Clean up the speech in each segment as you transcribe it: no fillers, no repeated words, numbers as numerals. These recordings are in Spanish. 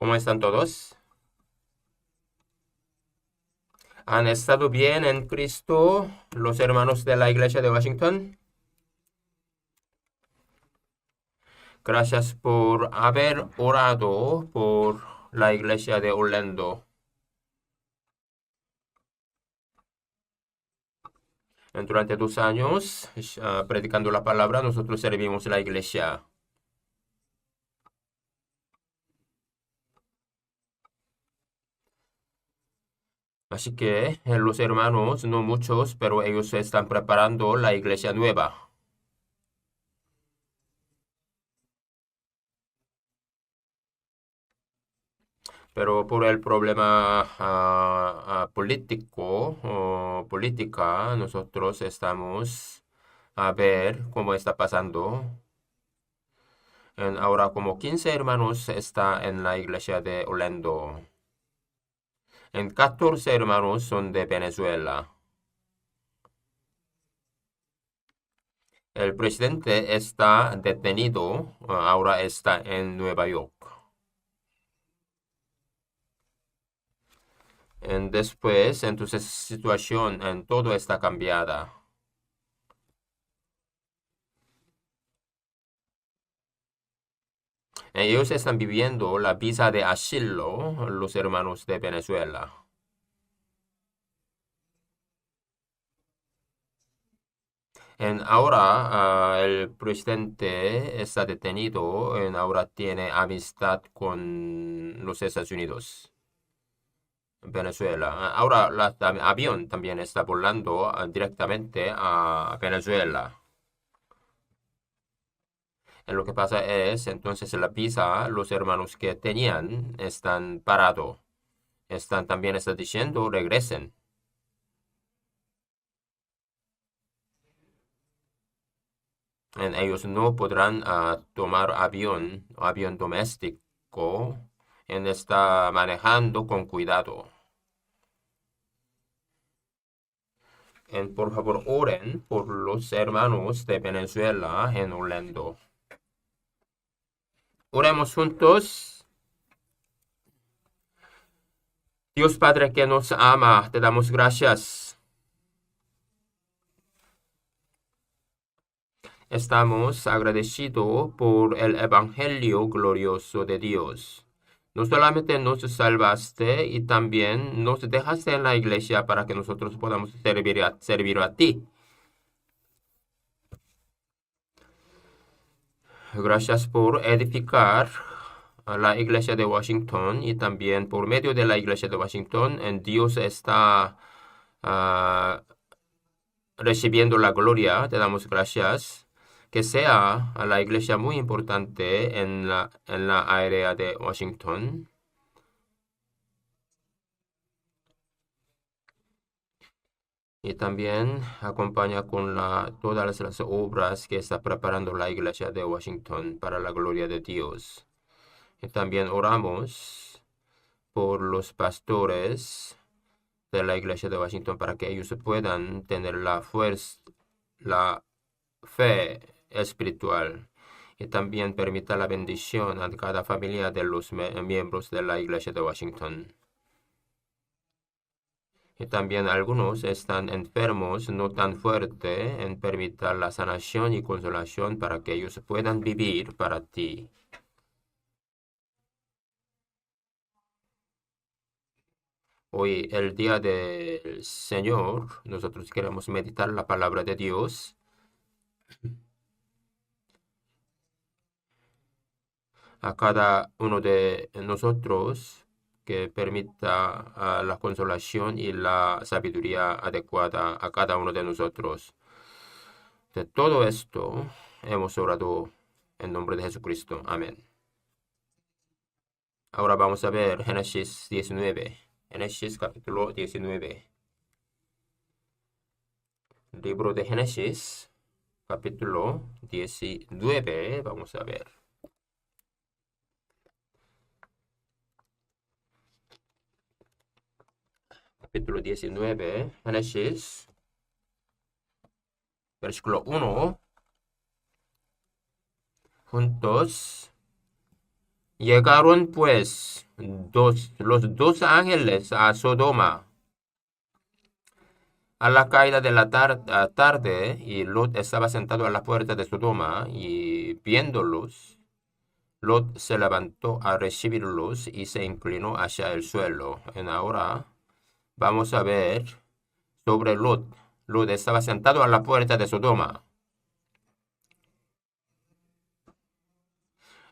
¿Cómo están todos? ¿Han estado bien en Cristo los hermanos de la Iglesia de Washington? Gracias por haber orado por la Iglesia de Orlando. Durante 2 años, predicando la palabra, nosotros servimos la Iglesia. Así que los hermanos, no muchos, pero ellos están preparando la Iglesia nueva. Pero por el problema político o política, nosotros estamos a ver cómo está pasando. Ahora como 15 hermanos está en la iglesia de Orlando. 14 hermanos son de Venezuela. El presidente está detenido, ahora está en Nueva York. Después, entonces, situación en todo está cambiada. Ellos están viviendo la visa de asilo, los hermanos de Venezuela. Ahora el presidente está detenido, ahora tiene amistad con los Estados Unidos, Venezuela. Ahora el avión también está volando directamente a Venezuela. Lo que pasa es, entonces la visa, los hermanos que tenían están parados. También está diciendo regresen. Ellos no podrán tomar avión doméstico, está manejando con cuidado. Por favor, oren por los hermanos de Venezuela en Orlando. Oremos juntos. Dios Padre que nos ama, te damos gracias. Estamos agradecidos por el Evangelio glorioso de Dios. No solamente nos salvaste y también nos dejaste en la iglesia para que nosotros podamos servir a ti. Gracias por edificar a la iglesia de Washington y también por medio de la iglesia de Washington, Dios está ah, recibiendo la gloria. Te damos gracias. Que sea a la iglesia muy importante en la área de Washington. Y también acompaña con todas las obras que está preparando la iglesia de Washington para la gloria de Dios. Y también oramos por los pastores de la iglesia de Washington para que ellos puedan tener la fuerza, la fe espiritual y también permita la bendición a cada familia de los miembros de la iglesia de Washington. Y también algunos están enfermos, no tan fuerte, en permitir la sanación y consolación para que ellos puedan vivir para ti. Hoy, el día del Señor, nosotros queremos meditar la palabra de Dios. A cada uno de nosotros que permita la consolación y la sabiduría adecuada a cada uno de nosotros. De todo esto hemos orado en nombre de Jesucristo. Amén. Ahora vamos a ver Génesis 19. Génesis capítulo 19. Libro de Génesis capítulo 19. Vamos a ver. Capítulo 19. Génesis. Versículo 1. Juntos. Llegaron pues los dos ángeles a Sodoma a la caída de la tarde, y Lot estaba sentado a la puerta de Sodoma, y viéndolos, Lot se levantó a recibirlos y se inclinó hacia el suelo. En ahora vamos a ver sobre Lot. Lot estaba sentado a la puerta de Sodoma.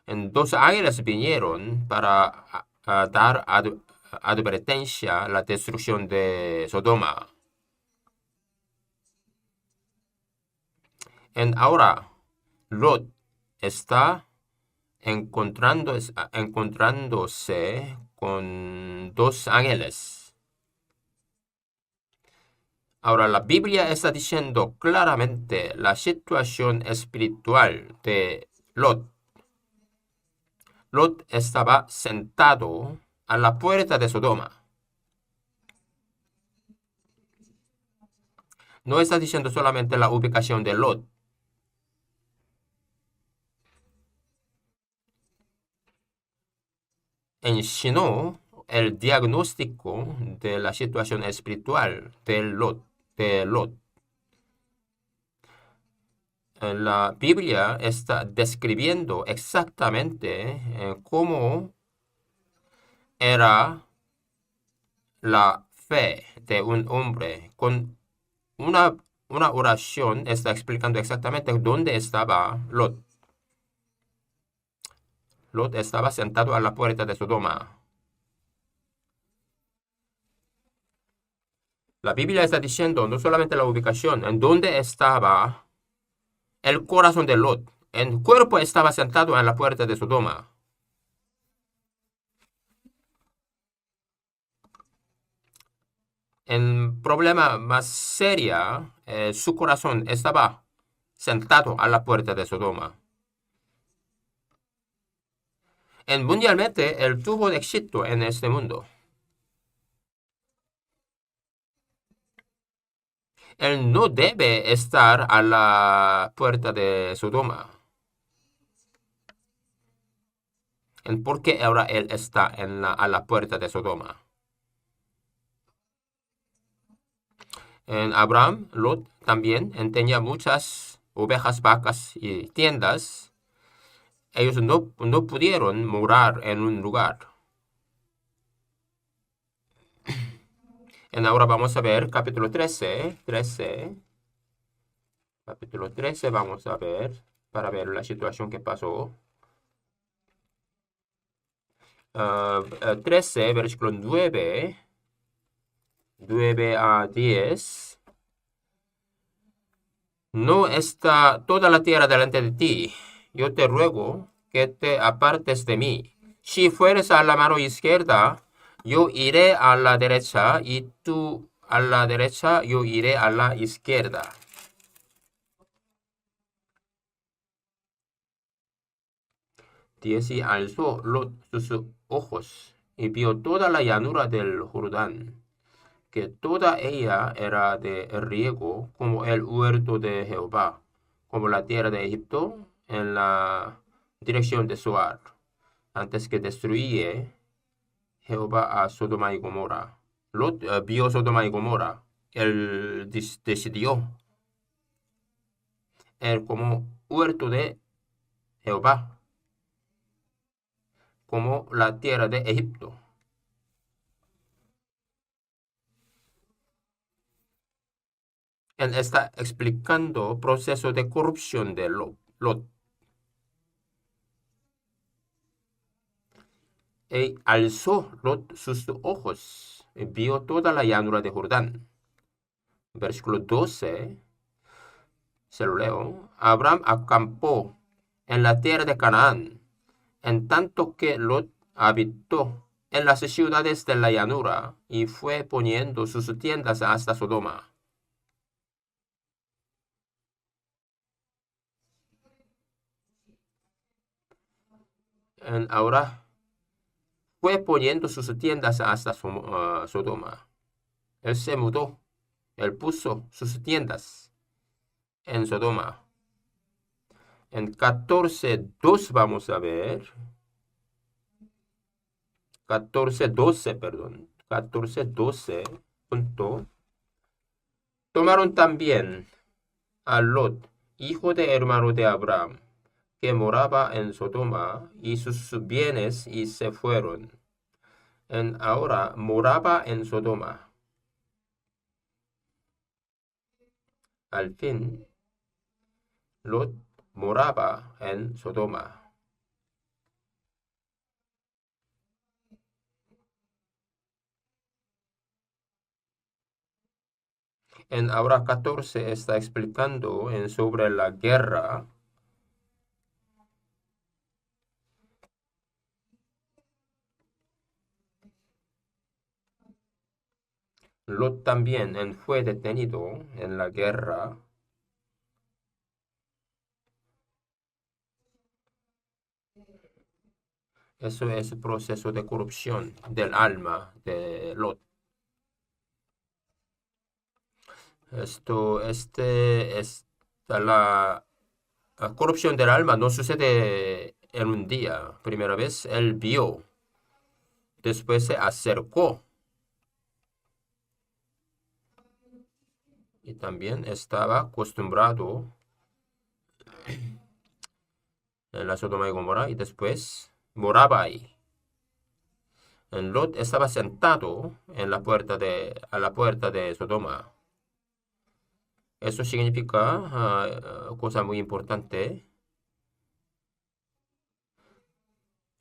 En dos ángeles vinieron para dar advertencia a la destrucción de Sodoma. En ahora, Lot está encontrándose con dos ángeles. Ahora, la Biblia está diciendo claramente la situación espiritual de Lot. Lot estaba sentado a la puerta de Sodoma. No está diciendo solamente la ubicación de Lot, sino el diagnóstico de la situación espiritual de Lot. La Biblia está describiendo exactamente cómo era la fe de un hombre. Con una, una oración está explicando exactamente dónde estaba Lot. Lot estaba sentado a la puerta de Sodoma. La Biblia está diciendo no solamente la ubicación, en dónde estaba el corazón de Lot. El cuerpo estaba sentado en la puerta de Sodoma. El problema más serio, su corazón estaba sentado a la puerta de Sodoma. Mundialmente, él tuvo éxito en este mundo. Él no debe estar a la puerta de Sodoma. ¿Por qué ahora él está a la puerta de Sodoma? Abraham, Lot también tenía muchas ovejas, vacas y tiendas. Ellos no pudieron morar en un lugar. Ahora vamos a ver capítulo 13. Capítulo 13 vamos a ver para ver la situación que pasó. 13, versículo 9 a 10. No está toda la tierra delante de ti. Yo te ruego que te apartes de mí. Si fueres a la mano izquierda, yo iré a la derecha, y tú a la derecha, yo iré a la izquierda. Y alzó Lot sus ojos y vio toda la llanura del Jordán, que toda ella era de riego, como el huerto de Jehová, como la tierra de Egipto, en la dirección de Zoar, antes que destruye Jehová a Sodoma y Gomorra. Lot vio Sodoma y Gomorra. Él decidió como huerto de Jehová, como la tierra de Egipto. Él está explicando proceso de corrupción de Lot. Y alzó Lot sus ojos y vio toda la llanura de Jordán. Versículo 12, se lo leo. Abraham acampó en la tierra de Canaán, en tanto que Lot habitó en las ciudades de la llanura, y fue poniendo sus tiendas hasta Sodoma. Ahora fue poniendo sus tiendas hasta Sodoma. Él se mudó. Él puso sus tiendas en Sodoma. En 14:2 vamos a ver. 14:12, perdón. 14:12. Punto. Tomaron también a Lot, hijo de hermano de Abraham, que moraba en Sodoma, y sus bienes y se fueron. Ahora moraba en Sodoma. Al fin, Lot moraba en Sodoma. Ahora 14 está explicando sobre la guerra. Lot también fue detenido en la guerra. Eso es el proceso de corrupción del alma de Lot. La corrupción del alma no sucede en un día. Primera vez él vio, después se acercó y también estaba acostumbrado en la Sodoma y Gomorra y después moraba ahí. Lot estaba sentado a la puerta de Sodoma. Eso significa cosa muy importante.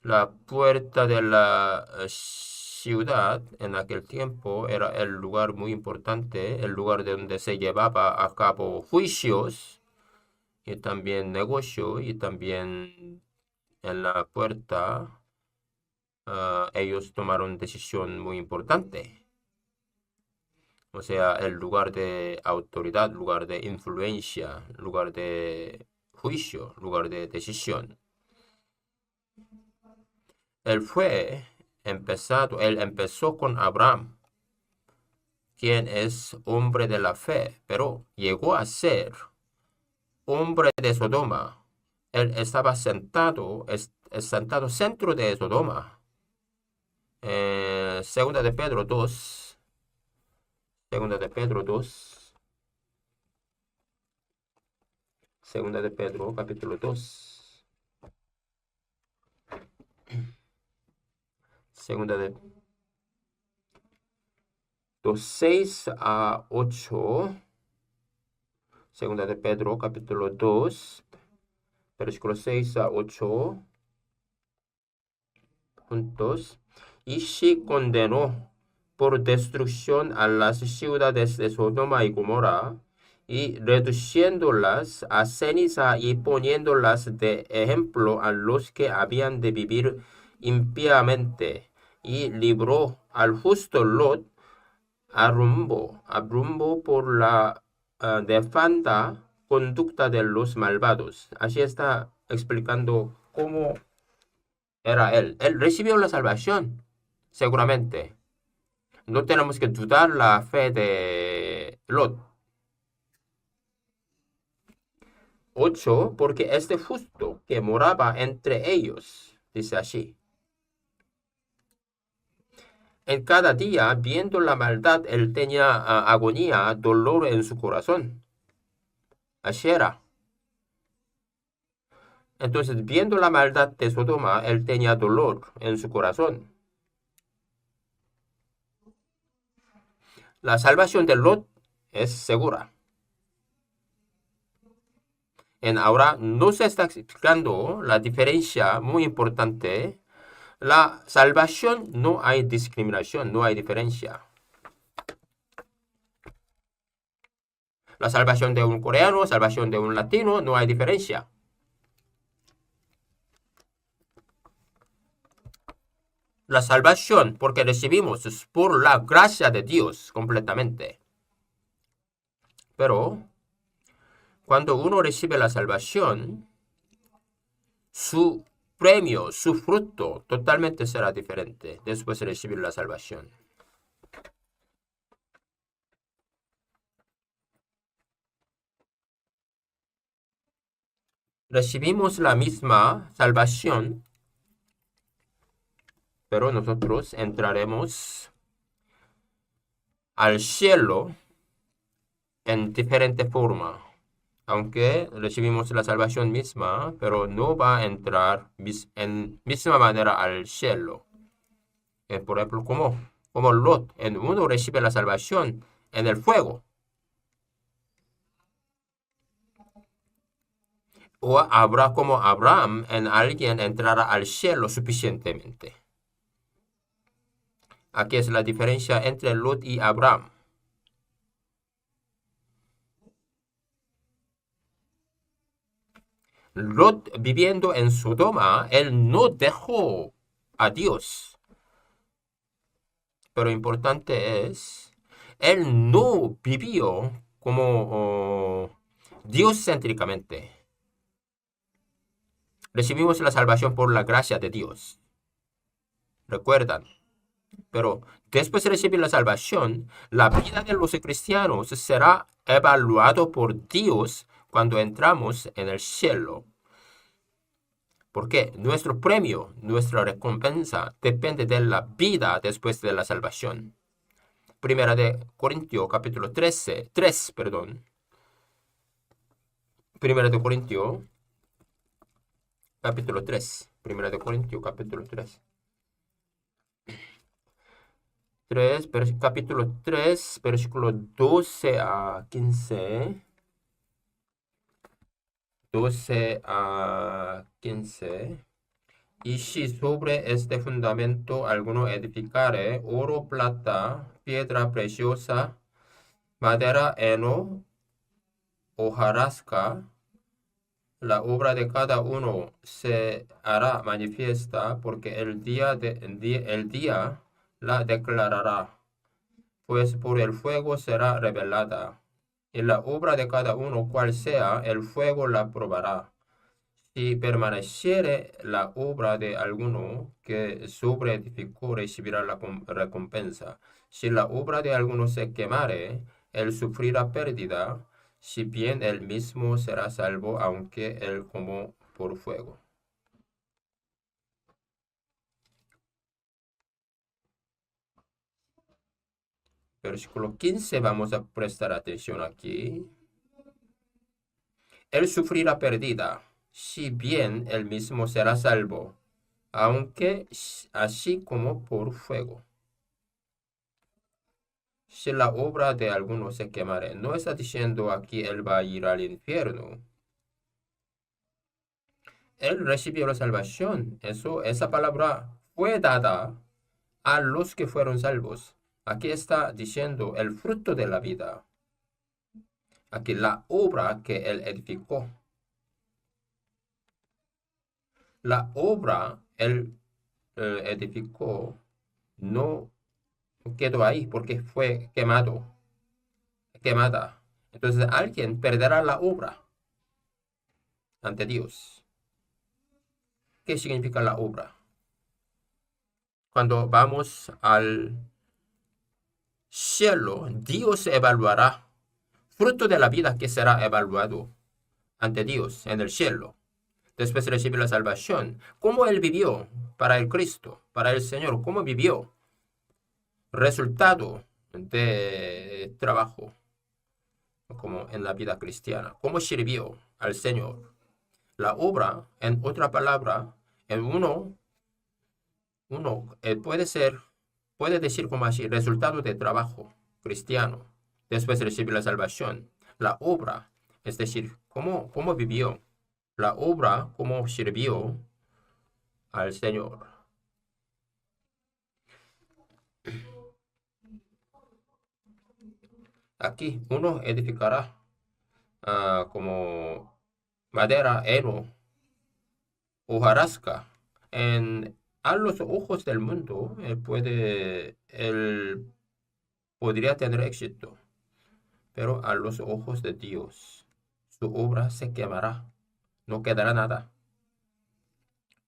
La puerta de la ciudad en aquel tiempo era el lugar muy importante, el lugar donde se llevaba a cabo juicios y también negocio y también en la puerta ellos tomaron decisión muy importante. O sea, el lugar de autoridad, lugar de influencia, lugar de juicio, lugar de decisión. Él empezó con Abraham, quien es hombre de la fe, pero llegó a ser hombre de Sodoma. Él estaba sentado centro de Sodoma. Segunda de Pedro 2. Segunda de Pedro 2. Segunda de Pedro, capítulo 2. Segunda de 2, 6 a 8. Segunda de Pedro, capítulo 2, versículos 6 a 8. Juntos. Y si condenó por destrucción a las ciudades de Sodoma y Gomorra, y reduciéndolas a ceniza y poniéndolas de ejemplo a los que habían de vivir impíamente, y libró al justo Lot a rumbo por la nefanda conducta de los malvados. Así está explicando cómo era él. Él recibió la salvación, seguramente. No tenemos que dudar la fe de Lot. 8, porque este justo que moraba entre ellos, dice así. En cada día, viendo la maldad, él tenía agonía, dolor en su corazón. Así era. Entonces, viendo la maldad de Sodoma, él tenía dolor en su corazón. La salvación de Lot es segura. Ahora no se está explicando la diferencia muy importante. La salvación no hay discriminación, no hay diferencia. La salvación de un coreano, salvación de un latino, no hay diferencia. La salvación, porque recibimos, es por la gracia de Dios completamente. Pero cuando uno recibe la salvación, su premio, su fruto, totalmente será diferente después de recibir la salvación. Recibimos la misma salvación pero nosotros entraremos al cielo en diferente forma. Aunque recibimos la salvación misma, pero no va a entrar en misma manera al cielo. Por ejemplo, como Lot, en uno recibe la salvación en el fuego. O habrá como Abraham, en alguien entrará al cielo suficientemente. Aquí es la diferencia entre Lot y Abraham. Lot viviendo en Sodoma, él no dejó a Dios. Pero importante es, él no vivió como Dios céntricamente. Recibimos la salvación por la gracia de Dios. ¿Recuerdan? Pero después de recibir la salvación, la vida de los cristianos será evaluado por Dios cuando entramos en el cielo. Porque nuestro premio, nuestra recompensa, depende de la vida después de la salvación. Primera de Corintios, capítulo 3, perdón. Primera de Corintios, capítulo 3. Primera de Corintios, capítulo 3. Capítulo 3, versículo 12 a 15. 12 a 15. Y si sobre este fundamento alguno edificare oro, plata, piedra preciosa, madera, heno, hojarasca, la obra de cada uno se hará manifiesta, porque el día la declarará, pues por el fuego será revelada. Y la obra de cada uno, cual sea, el fuego la probará. Si permaneciere la obra de alguno que sobreedificó, recibirá la recompensa. Si la obra de alguno se quemare, él sufrirá pérdida, si bien él mismo será salvo, aunque él como por fuego. Versículo 15, vamos a prestar atención aquí. Él sufrirá pérdida, si bien él mismo será salvo, aunque así como por fuego. Si la obra de alguno se quemare, no está diciendo aquí él va a ir al infierno. Él recibió la salvación. Esa palabra fue dada a los que fueron salvos. Aquí está diciendo el fruto de la vida. Aquí la obra que él edificó. La obra él edificó no quedó ahí porque fue quemada. Entonces alguien perderá la obra ante Dios. ¿Qué significa la obra? Cuando vamos al cielo, Dios evaluará, fruto de la vida que será evaluado ante Dios en el cielo. Después de recibir la salvación, ¿cómo él vivió para el Cristo, para el Señor? ¿Cómo vivió? Resultado de trabajo, como en la vida cristiana. ¿Cómo sirvió al Señor? La obra, en otra palabra, en uno puede decir como así, resultado de trabajo cristiano, después de recibir la salvación, la obra, es decir, cómo vivió, la obra, cómo sirvió al Señor. Aquí uno edificará como madera, heno, hojarasca. A los ojos del mundo, él podría tener éxito, pero a los ojos de Dios, su obra se quemará, no quedará nada.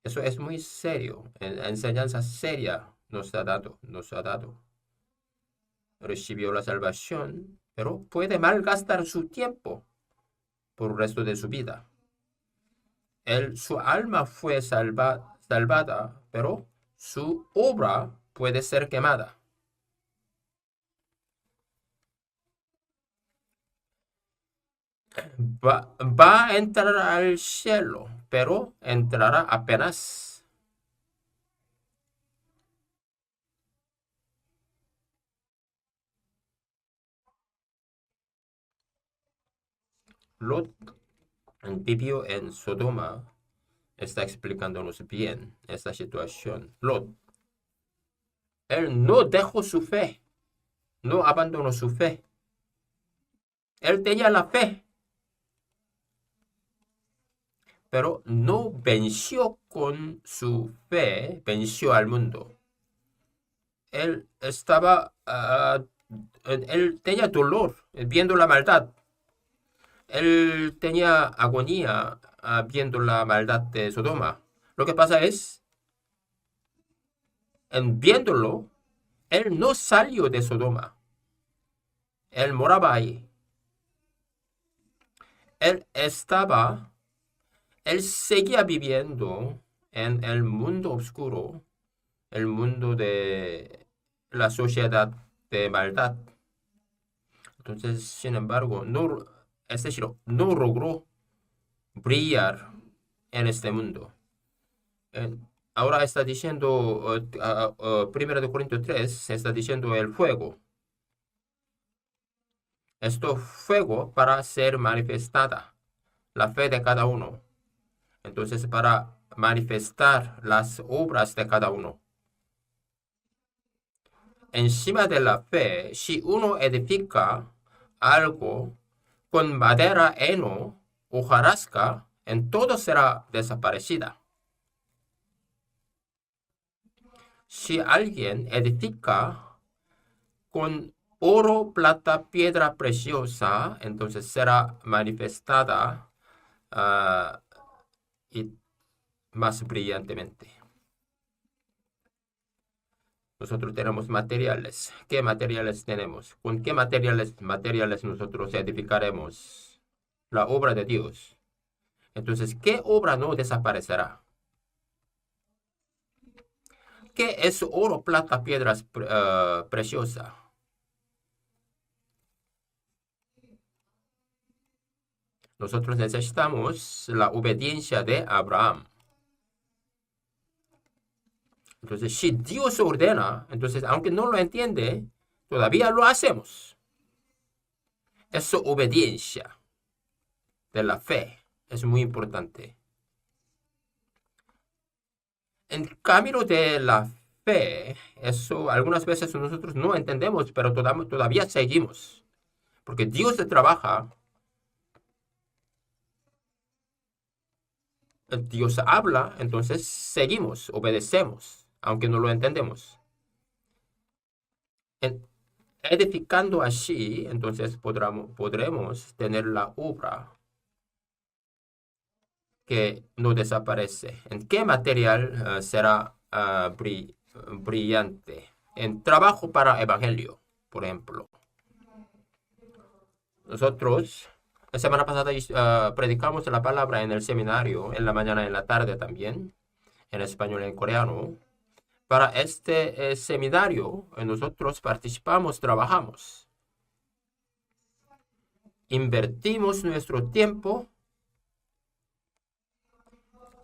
Eso es muy serio, enseñanza seria nos ha dado. Recibió la salvación, pero puede malgastar su tiempo por el resto de su vida. Su alma fue salvada, pero su obra puede ser quemada. Va a entrar al cielo, pero entrará apenas. Lot vivió en Sodoma. Está explicándonos bien esta situación. Lot, él no dejó su fe, no abandonó su fe. Él tenía la fe, pero no venció con su fe, venció al mundo. Él estaba, él tenía dolor viendo la maldad. Él tenía agonía viendo la maldad de Sodoma. Lo que pasa es, en viéndolo, él no salió de Sodoma. Él moraba ahí. Él estaba, él seguía viviendo en el mundo oscuro, el mundo de la sociedad de maldad. Entonces, sin embargo, no, es decir, no logró brillar en este mundo. Eh, Ahora está diciendo, 1 de Corintios 3, está diciendo el fuego. Esto fuego para ser manifestada, la fe de cada uno. Entonces, para manifestar las obras de cada uno. Encima de la fe, si uno edifica algo con madera, heno, hojarasca, en todo será desaparecida. Si alguien edifica con oro, plata, piedra preciosa, entonces será manifestada y más brillantemente. Nosotros tenemos materiales. ¿Qué materiales tenemos? ¿Con qué materiales nosotros edificaremos la obra de Dios? Entonces, ¿qué obra no desaparecerá? ¿Qué es oro, plata, piedras preciosas? Nosotros necesitamos la obediencia de Abraham. Entonces, si Dios ordena, entonces, aunque no lo entiende, todavía lo hacemos. Es obediencia de la fe. Es muy importante. En camino de la fe, eso algunas veces nosotros no entendemos, pero todavía seguimos. Porque Dios trabaja, Dios habla, entonces seguimos, obedecemos, aunque no lo entendemos. Edificando así, entonces podremos tener la obra que no desaparece. ¿En qué material será brillante? En trabajo para evangelio, por ejemplo. Nosotros, la semana pasada predicamos la palabra en el seminario, en la mañana y en la tarde también, en español y en coreano. Para este seminario, nosotros participamos, trabajamos. Invertimos nuestro tiempo.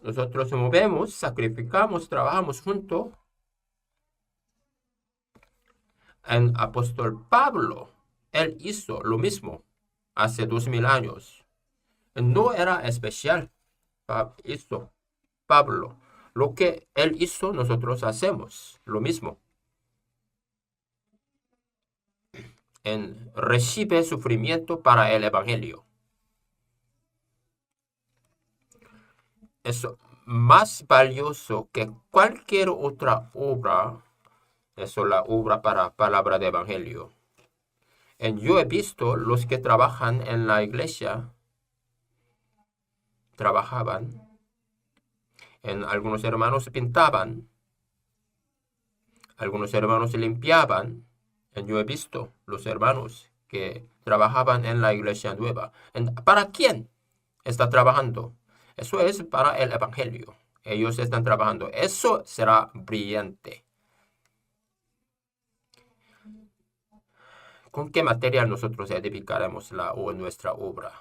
Nosotros movemos, sacrificamos, trabajamos juntos. El apóstol Pablo, él hizo lo mismo hace 2000 años. No era especial. Hizo Pablo. Lo que él hizo, nosotros hacemos lo mismo. Recibe sufrimiento para el evangelio. Es más valioso que cualquier otra obra. Eso es la obra para palabra de evangelio. Yo he visto los que trabajan en la iglesia, trabajaban. Algunos hermanos pintaban, algunos hermanos limpiaban. Yo he visto los hermanos que trabajaban en la iglesia nueva. ¿Para quién está trabajando? Eso es para el evangelio. ellos están trabajando. Eso será brillante. ¿Con qué material nosotros edificaremos nuestra obra?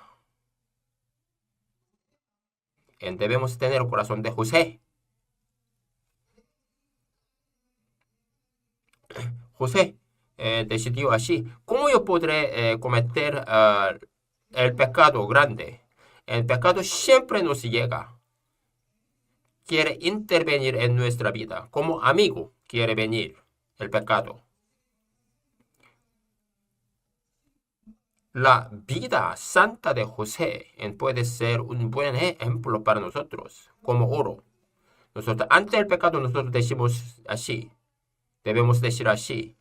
Debemos tener el corazón de José. José decidió así. ¿Cómo yo podré cometer el pecado grande? El pecado siempre nos llega. Quiere intervenir en nuestra vida. Como amigo quiere venir el pecado. La vida santa de José puede ser un buen ejemplo para nosotros, como oro. Nosotros, ante el pecado, nosotros decimos así. Debemos decir así.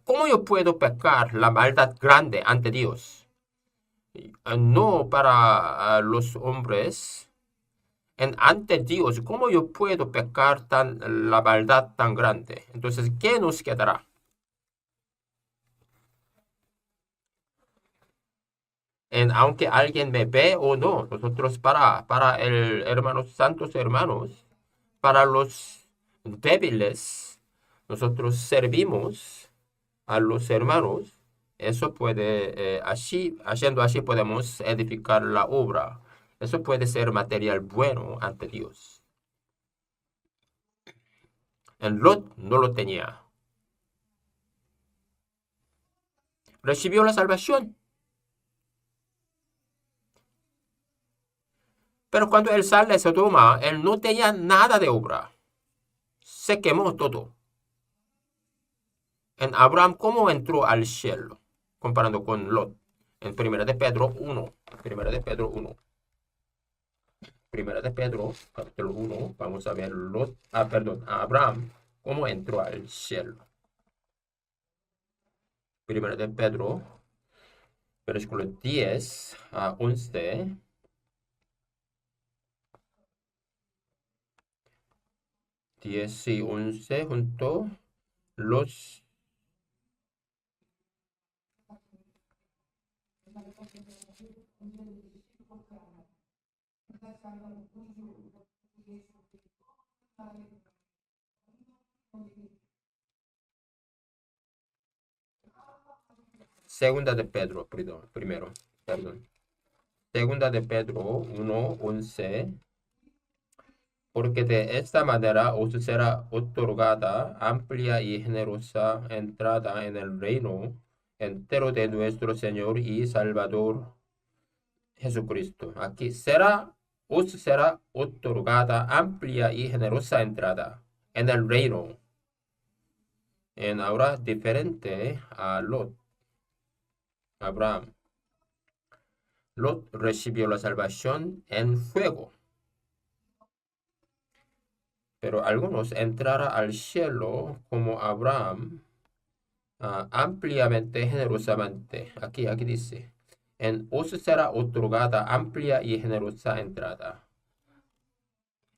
¿Cómo yo puedo pecar la maldad grande ante Dios? No para los hombres. Ante Dios, ¿cómo yo puedo pecar la maldad tan grande? Entonces, ¿qué nos quedará? Aunque alguien me ve o no, nosotros para el hermanos, santos hermanos, para los débiles, nosotros servimos a los hermanos. Eso puede, haciendo así podemos edificar la obra. Eso puede ser material bueno ante Dios. En Lot no lo tenía. Recibió la salvación. Pero cuando él sale de Sodoma, él no tenía nada de obra. Se quemó todo. En Abraham, ¿cómo entró al cielo? Comparando con Lot. En Primera de Pedro 1. Primera de Pedro 1. Primera de Pedro, capítulo 1. Vamos a ver a Abraham, ¿cómo entró al cielo? Primera de Pedro, versículo 10 a 11. 10 y 11 junto los Segunda de Pedro, primero, perdón. Segunda de Pedro 1:11. Porque de esta manera os será otorgada amplia y generosa entrada en el reino entero de nuestro Señor y Salvador Jesucristo. Aquí os será otorgada amplia y generosa entrada en el reino. En ahora diferente a Lot, Abraham. Lot recibió la salvación en fuego. Pero algunos entrarán al cielo como Abraham, ampliamente, generosamente. Aquí dice, os será otorgada amplia y generosa entrada.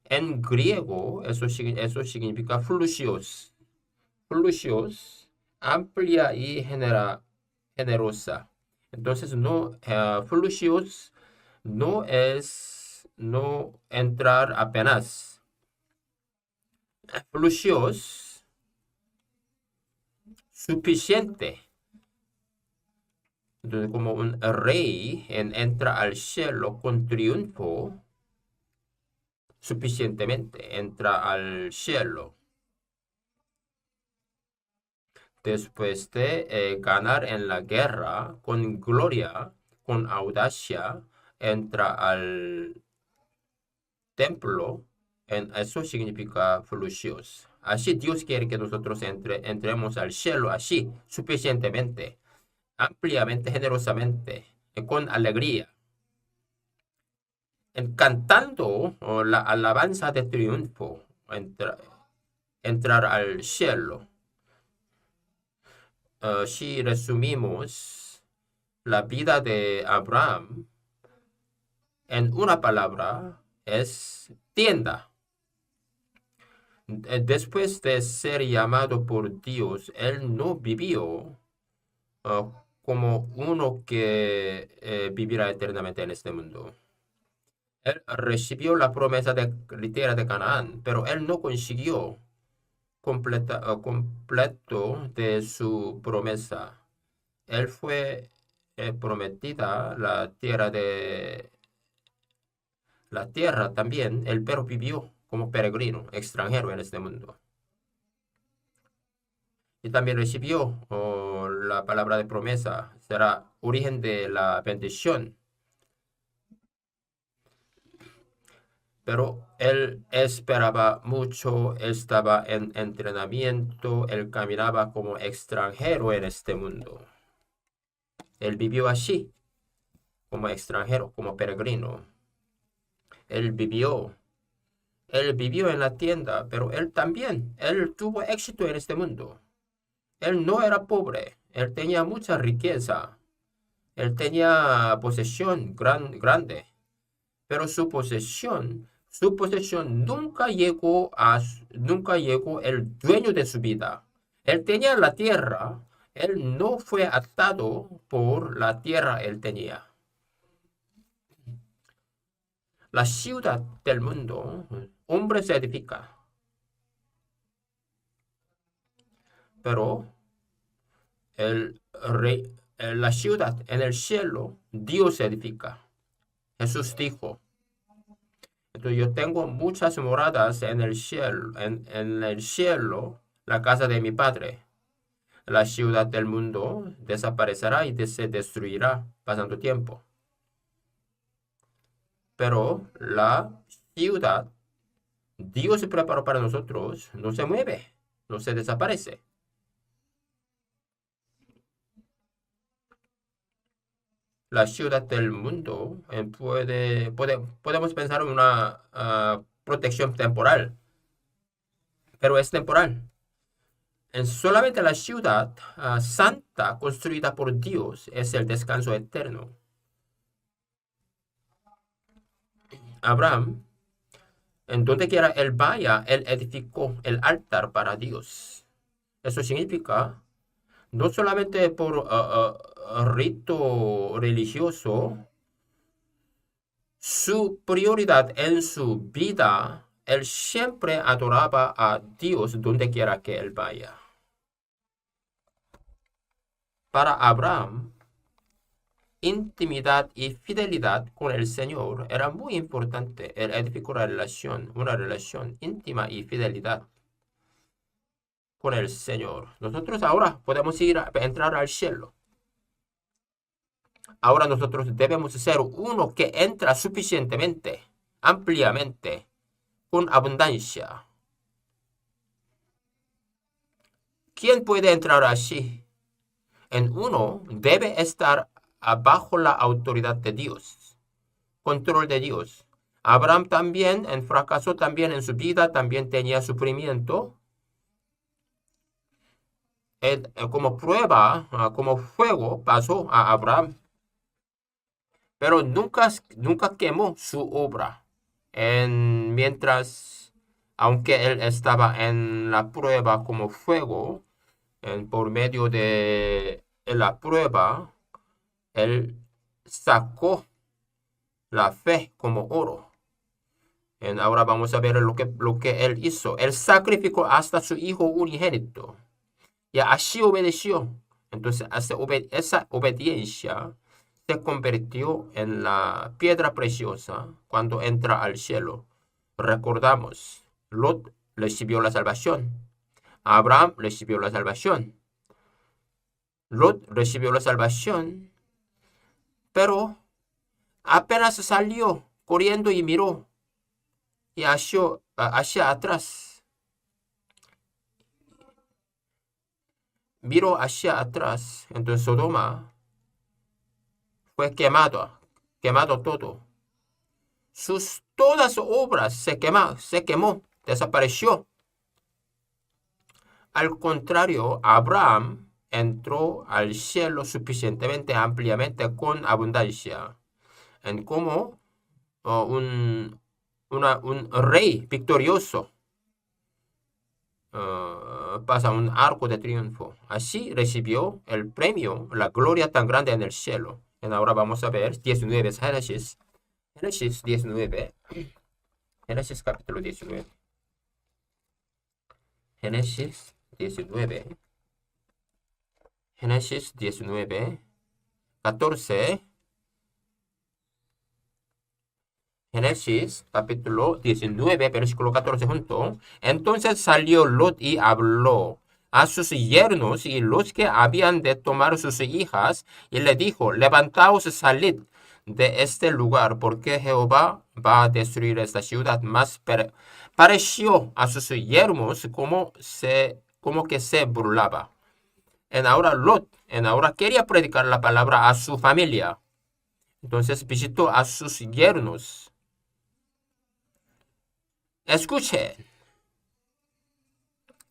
En griego, eso significa flusios. Flusios, amplia y generosa. Entonces, no, flusios no es no entrar apenas. Flusios suficiente. Entonces, como un rey entra al cielo con triunfo, suficientemente entra al cielo. Después de ganar en la guerra con gloria, con audacia, entra al templo. Eso significa fluidos. Así Dios quiere que nosotros entremos al cielo así, suficientemente, ampliamente, generosamente, con alegría, cantando la alabanza de triunfo, entrar al cielo. Si resumimos la vida de Abraham en una palabra, es tienda. Después de ser llamado por Dios, él no vivió como uno que vivirá eternamente en este mundo. Él recibió la promesa de la tierra de Canaán, pero él no consiguió completo de su promesa. Él fue prometida la tierra también, él pero vivió como peregrino, extranjero en este mundo. Y también recibió la palabra de promesa, será origen de la bendición. Pero él esperaba mucho, estaba en entrenamiento, él caminaba como extranjero en este mundo. Él vivió así, como extranjero, como peregrino. Él vivió, él vivió en la tienda, pero él también, él tuvo éxito en este mundo. Él no era pobre, él tenía mucha riqueza, él tenía posesión grande, pero su posesión nunca llegó el dueño de su vida. Él tenía la tierra, él no fue atado por la tierra él tenía. La ciudad del mundo, hombre se edifica, pero la ciudad en el cielo, Dios se edifica. Jesús dijo, entonces yo tengo muchas moradas en el cielo, la casa de mi Padre. La ciudad del mundo desaparecerá y se destruirá pasando tiempo. Pero la ciudad, Dios se preparó para nosotros, no se mueve, no se desaparece. La ciudad del mundo podemos pensar en una protección temporal, pero es temporal. En solamente la ciudad santa construida por Dios es el descanso eterno. Abraham, en donde quiera él vaya, él edificó el altar para Dios. Eso significa, no solamente por rito religioso, su prioridad en su vida, él siempre adoraba a Dios donde quiera que él vaya. Para Abraham, intimidad y fidelidad con el Señor era muy importante. Él edificó una relación íntima y fidelidad con el Señor. Nosotros ahora podemos entrar al cielo. Ahora nosotros debemos ser uno que entra suficientemente, ampliamente, con abundancia. ¿Quién puede entrar así? En uno debe estar bajo la autoridad de Dios, control de Dios. Abraham también fracasó también en su vida, también tenía sufrimiento. Como prueba, como fuego pasó a Abraham, pero nunca quemó su obra. Mientras, aunque él estaba en la prueba como fuego, por medio de la prueba, él sacó la fe como oro. Ahora vamos a ver lo que él hizo. Él sacrificó hasta su hijo unigénito. Y así obedeció. Entonces, esa obediencia se convirtió en la piedra preciosa cuando entra al cielo. Recordamos, Lot recibió la salvación. Abraham recibió la salvación. Lot recibió la salvación, pero apenas salió corriendo y miró y hacia atrás. Miró hacia atrás. Entonces Sodoma fue quemado todo. Todas sus obras se quemó, desapareció. Al contrario, Abraham entró al cielo suficientemente ampliamente con abundancia, en como un rey victorioso pasa un arco de triunfo. Así recibió el premio, la gloria tan grande en el cielo. Ahora vamos a ver 19 Génesis. Génesis 19. Génesis capítulo 19. Génesis 19. Génesis 19. 14. Génesis capítulo 19, versículo 14 junto. Entonces salió Lot y habló a sus yernos y los que habían de tomar sus hijas, y le dijo, levantaos, salid de este lugar, porque Jehová va a destruir esta ciudad. Mas pareció a sus yernos como que se burlaba. En ahora quería predicar la palabra a su familia. Entonces visitó a sus yernos. Escuchen,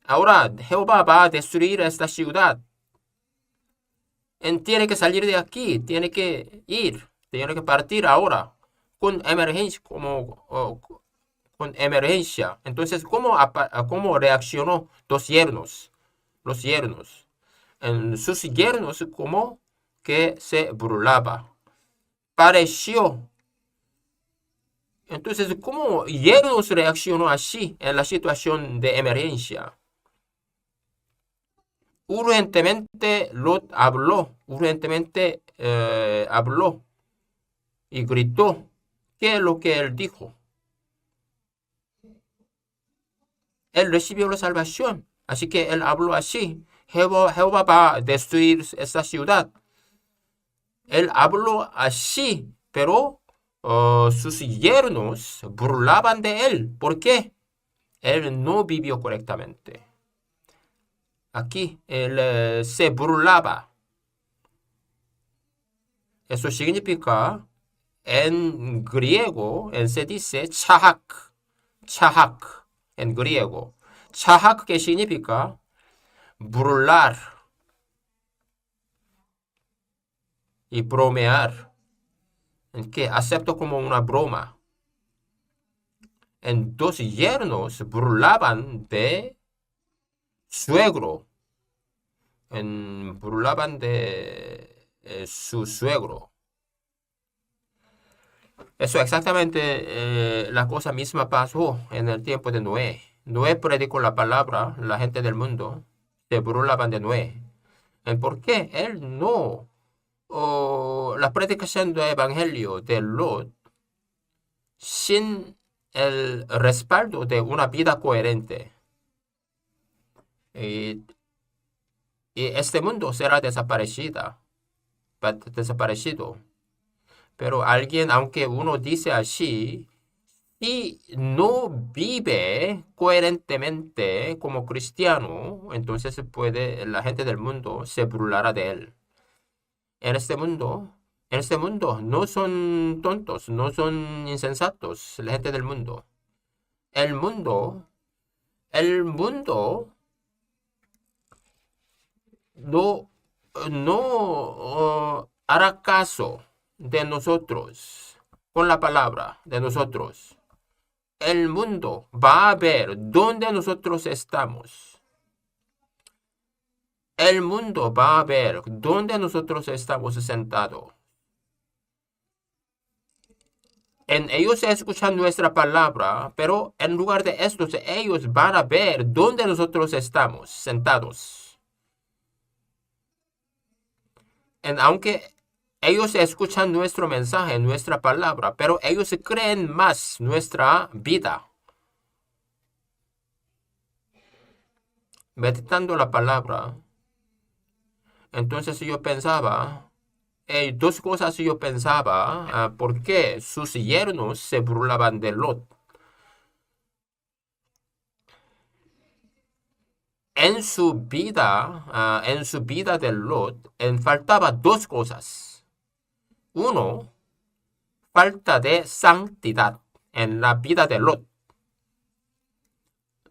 ahora Jehová va a destruir esta ciudad. Tiene que salir de aquí, tiene que ir, tiene que partir ahora, con emergencia, con emergencia. Entonces, ¿cómo reaccionó los yernos? Los yernos. En sus yernos como que se burlaba. Pareció. Entonces, ¿cómo yernos reaccionó así en la situación de emergencia? Urgentemente Lot habló, urgentemente habló y gritó. ¿Qué es lo que él dijo? Él recibió la salvación, así que él habló así. Jehová va a destruir esta ciudad. Él habló así, pero sus yernos burlaban de él. ¿Por qué? Él no vivió correctamente. Aquí él se burlaba. Eso significa, en griego, se dice chahak, chahak, en griego. Chahak, que significa burlar y bromear, que acepto como una broma. En dos yernos burlaban de suegro, burlaban de su suegro. Eso exactamente la cosa misma pasó en el tiempo de Noé. Noé predicó la palabra, la gente del mundo se burlaban de Noé. ¿Por qué? Él no. La predicación del evangelio de Lot sin el respaldo de una vida coherente. Y, y este mundo será desaparecido. Pero alguien, aunque uno dice así, y no vive coherentemente como cristiano, entonces la gente del mundo se burlará de él. En este mundo, en este mundo no son tontos, no son insensatos, la gente del mundo. El mundo, el mundo no, no hará caso de nosotros con la palabra de nosotros. El mundo va a ver dónde nosotros estamos. El mundo va a ver dónde nosotros estamos sentados. Ellos escuchan nuestra palabra, pero en lugar de esto, ellos van a ver dónde nosotros estamos sentados. Aunque ellos escuchan nuestro mensaje, nuestra palabra, pero ellos creen más nuestra vida. Meditando la palabra, entonces yo pensaba, dos cosas yo pensaba, ¿por qué sus yernos se burlaban de Lot? En su vida de Lot, faltaba dos cosas. Uno, falta de santidad en la vida de Lot.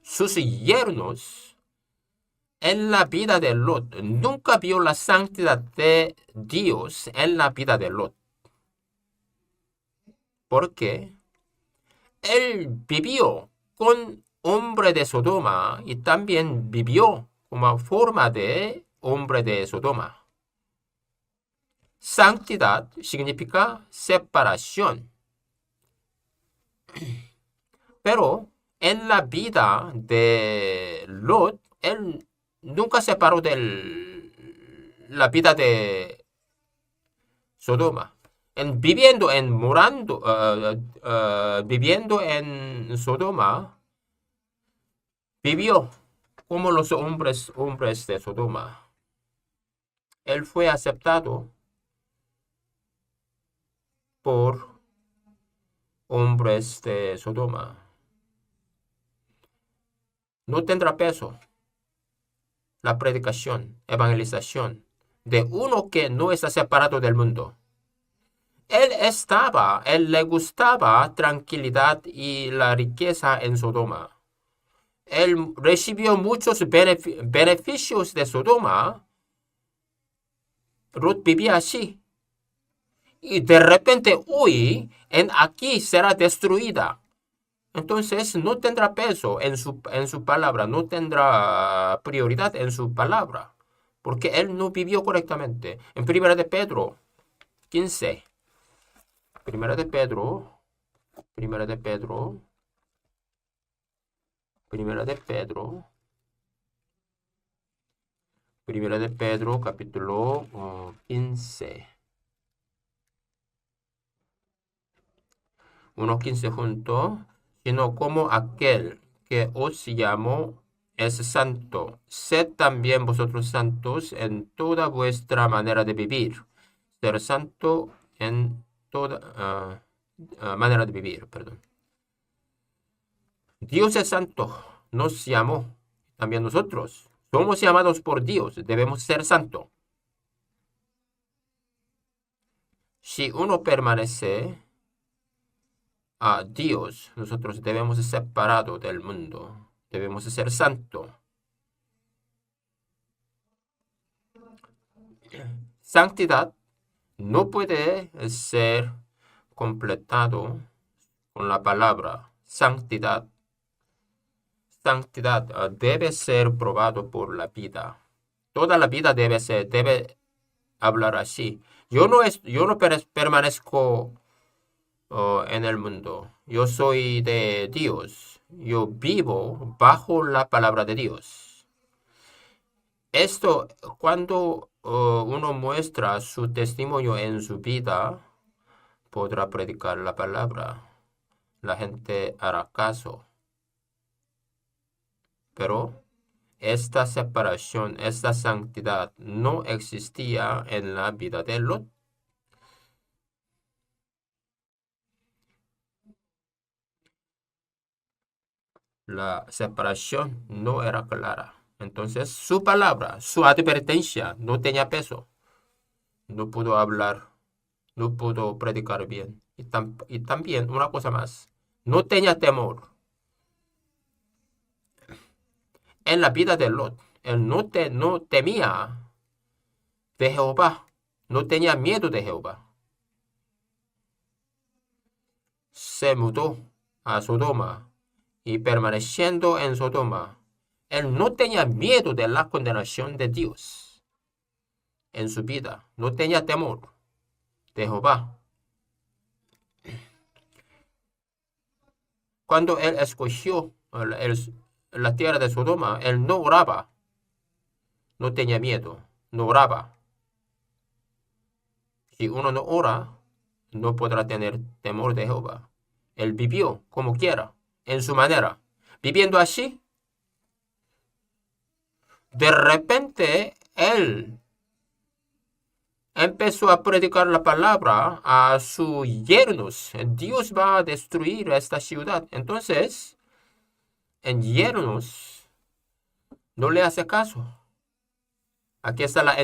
Sus yernos en la vida de Lot nunca vio la santidad de Dios en la vida de Lot. Porque él vivió con hombre de Sodoma y también vivió como forma de hombre de Sodoma. Santidad significa separación. Pero en la vida de Lot, él nunca se separó de la vida de Sodoma. Viviendo en Sodoma, vivió como los hombres de Sodoma. Él fue aceptado por hombres de Sodoma. No tendrá peso la predicación, evangelización de uno que no está separado del mundo. Él le gustaba tranquilidad y la riqueza en Sodoma. Él recibió muchos beneficios de Sodoma. Ruth vivía así. Y de repente, hoy, en aquí será destruida. Entonces no tendrá peso en su palabra, no tendrá prioridad en su palabra, porque él no vivió correctamente. En Primera de Pedro 15, Primera de Pedro, Primera de Pedro, Primera de Pedro, Primera de Pedro, capítulo 15. 1:15 junto, sino como aquel que os llamó es santo. Sed también vosotros santos en toda vuestra manera de vivir. Ser santo en toda manera de vivir, perdón. Dios es santo, nos llamó. También nosotros somos llamados por Dios, debemos ser santos. Si uno permanece a Dios, nosotros debemos ser separados del mundo, debemos ser santos. Santidad no puede ser completado con la palabra santidad. Santidad debe ser probado por la vida. Toda la vida debe hablar así. Yo no permanezco en el mundo. Yo soy de Dios. Yo vivo bajo la palabra de Dios. Esto, cuando uno muestra su testimonio en su vida, podrá predicar la palabra. La gente hará caso. Pero esta separación, esta santidad no existía en la vida de Lot. La separación no era clara. Entonces su palabra, su advertencia no tenía peso. No pudo hablar, no pudo predicar bien. Y también una cosa más, no tenía temor. En la vida de Lot, él no temía de Jehová, no tenía miedo de Jehová. Se mudó a Sodoma y permaneciendo en Sodoma, él no tenía miedo de la condenación de Dios en su vida, no tenía temor de Jehová. Cuando él escogió la tierra de Sodoma, él no oraba, no tenía miedo, no oraba. Si uno no ora, no podrá tener temor de Jehová. Él vivió como quiera, en su manera. Viviendo así, de repente él empezó a predicar la palabra a sus yernos. Dios va a destruir esta ciudad. Entonces, en yernos no le hace caso. Aquí está la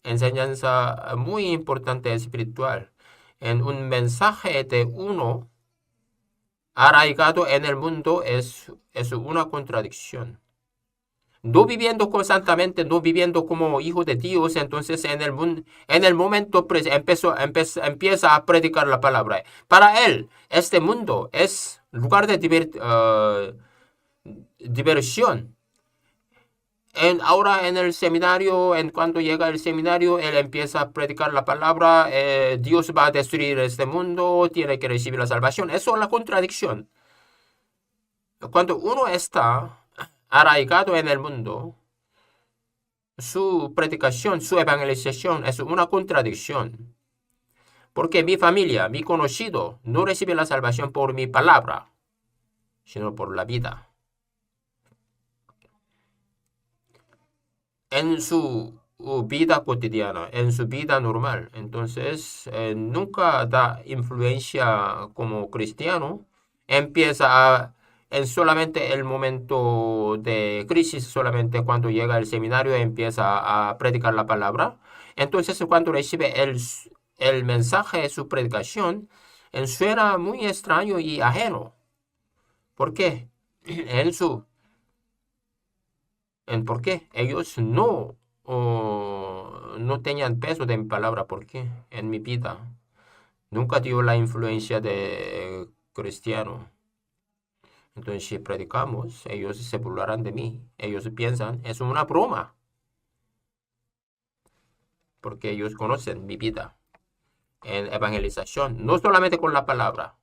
enseñanza muy importante espiritual. En un mensaje de uno arraigado en el mundo es una contradicción. No viviendo constantemente, no viviendo como hijo de Dios, entonces en el momento empieza a predicar la palabra. Para él, este mundo es lugar de diversión. Ahora en el seminario, en cuanto llega el seminario, él empieza a predicar la palabra, Dios va a destruir este mundo, tiene que recibir la salvación. Eso es la contradicción. Cuando uno está arraigado en el mundo, su predicación, su evangelización es una contradicción. Porque mi familia, mi conocido, no recibe la salvación por mi palabra, sino por la vida. En su vida cotidiana, en su vida normal. Entonces, nunca da influencia como cristiano. Empieza en solamente el momento de crisis, solamente cuando llega al seminario, empieza a predicar la palabra. Entonces, cuando recibe el mensaje de su predicación, suena muy extraño y ajeno. ¿Por qué? En su ¿Por qué? Ellos no tenían peso de mi palabra. ¿Por qué? En mi vida. Nunca dio la influencia de cristiano. Entonces, si predicamos, ellos se burlarán de mí. Ellos piensan, es una broma, porque ellos conocen mi vida en evangelización, no solamente con la palabra.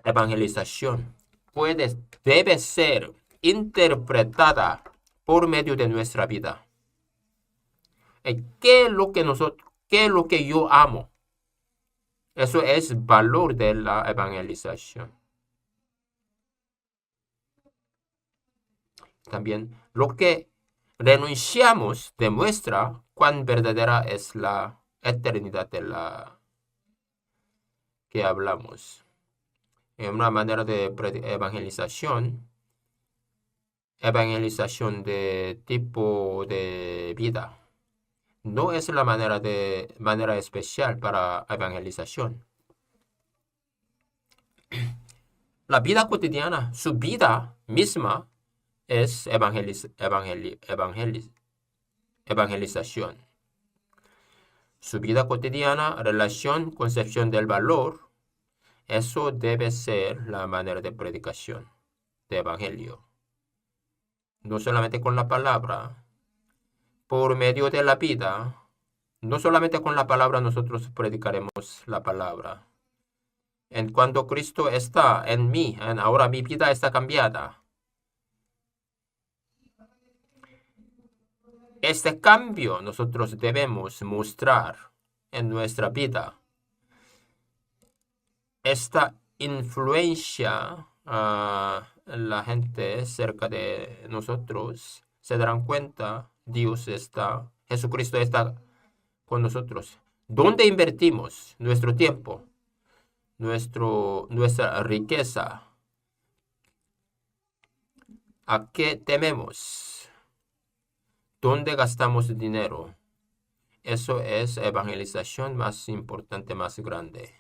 Evangelización debe ser interpretada por medio de nuestra vida. ¿Qué es lo que qué es lo que yo amo? Eso es valor de la evangelización. También lo que renunciamos demuestra cuán verdadera es la eternidad de la que hablamos. En una manera de evangelización de tipo de vida. No es la manera especial para evangelización. La vida cotidiana, su vida misma es evangelización. Su vida cotidiana, relación, concepción del valor, eso debe ser la manera de predicación, de evangelio. No solamente con la palabra, por medio de la vida, no solamente con la palabra nosotros predicaremos la palabra. En cuanto Cristo está en mí, ahora mi vida está cambiada. Este cambio nosotros debemos mostrar en nuestra vida. Esta influencia a la gente cerca de nosotros se darán cuenta, Jesucristo está con nosotros. ¿Dónde invertimos nuestro tiempo, nuestra riqueza? ¿A qué tememos? ¿Dónde gastamos dinero? Eso es evangelización más importante, más grande.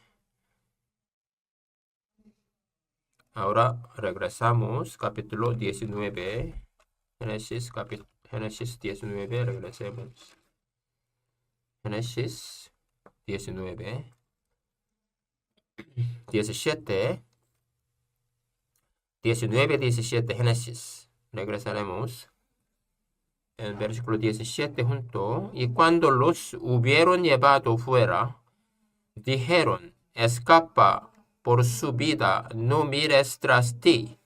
Ahora regresamos, capítulo 19. Génesis 19, regresemos. Génesis 19, 17, 19, 17, Génesis. Regresaremos en versículo 17 junto. Y cuando los hubieron llevado fuera, dijeron, escapa por su vida, no mires tras ti,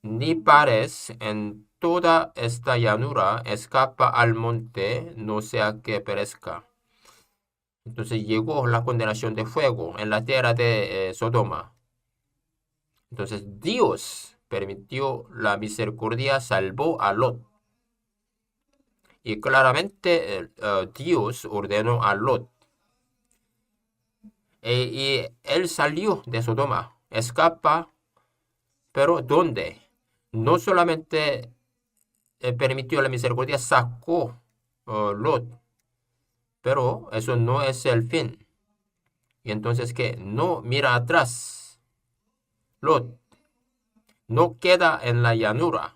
ni pares en toda esta llanura, escapa al monte, no sea que perezca. Entonces llegó la condenación de fuego en la tierra de Sodoma. Entonces Dios permitió la misericordia, salvó a Lot. Y claramente Dios ordenó a Lot. Y él salió de Sodoma, escapa, pero ¿dónde? No solamente permitió la misericordia, sacó Lot, pero eso no es el fin. Y entonces, ¿qué? No mira atrás. Lot no queda en la llanura.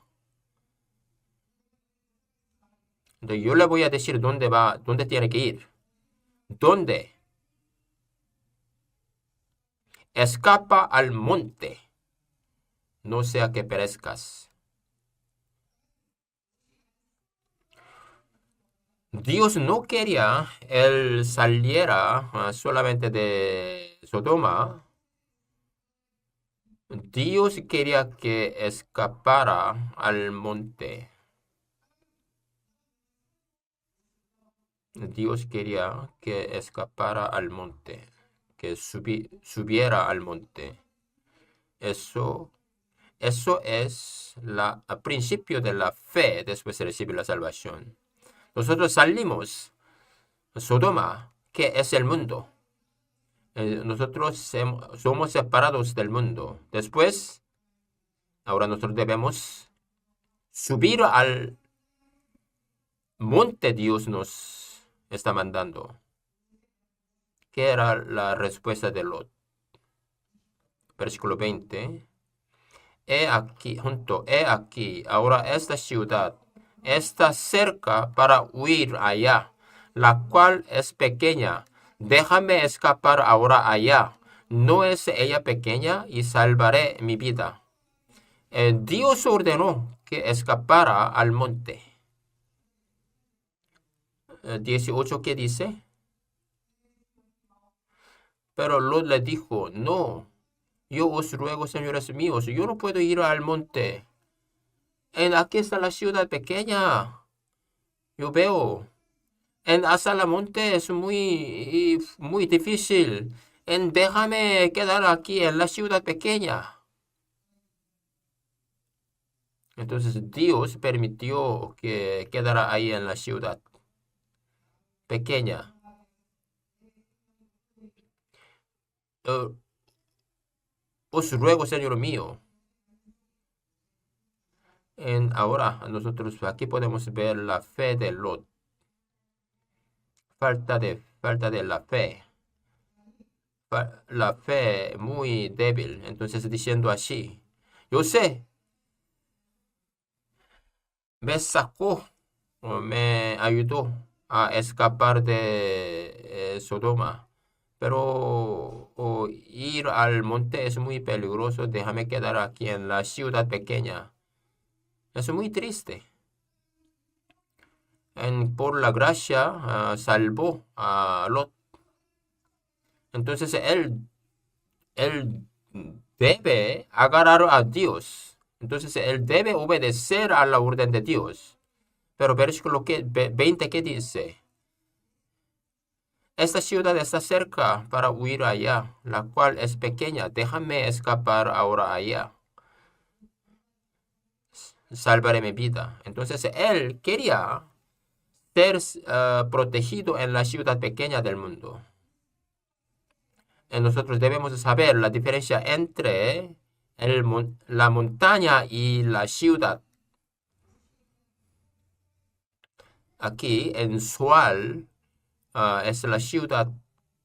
Entonces yo le voy a decir dónde va, dónde tiene que ir. ¿Dónde? Escapa al monte, no sea que perezcas. Dios no quería él saliera solamente de Sodoma, Dios quería que escapara al monte. Dios quería que escapara al monte, que subiera al monte. Eso, eso es el principio de la fe después de recibir la salvación. Nosotros salimos de Sodoma, que es el mundo. Nosotros somos separados del mundo. Después, ahora nosotros debemos subir al monte Dios nos está mandando. ¿Qué era la respuesta de Lot? Versículo 20. He aquí, ahora esta ciudad está cerca para huir allá, la cual es pequeña. Déjame escapar ahora allá. ¿No es ella pequeña? Y salvaré mi vida. Dios ordenó que escapara al monte. 18, ¿qué dice? Pero Lot le dijo, no, yo os ruego, señores míos, yo no puedo ir al monte. Aquí está la ciudad pequeña. Yo veo. Hasta el monte es muy difícil. Déjame quedar aquí en la ciudad pequeña. Entonces Dios permitió que quedara ahí en la ciudad pequeña. Eh, os ruego, Señor mío. Ahora nosotros aquí podemos ver la fe de Lot. Falta de la fe. La fe muy débil. Entonces diciendo así, yo sé, me sacó o me ayudó a escapar de Sodoma. Pero ir al monte es muy peligroso. Déjame quedar aquí en la ciudad pequeña. Es muy triste. Por la gracia salvó a Lot. Entonces él debe agarrar a Dios. Entonces él debe obedecer a la orden de Dios. Pero versículo 20, ¿qué dice? Esta ciudad está cerca para huir allá, la cual es pequeña. Déjame escapar ahora allá. Salvaré mi vida. Entonces él quería ser protegido en la ciudad pequeña del mundo. Nosotros debemos saber la diferencia entre la montaña y la ciudad. Aquí en Sual es la ciudad,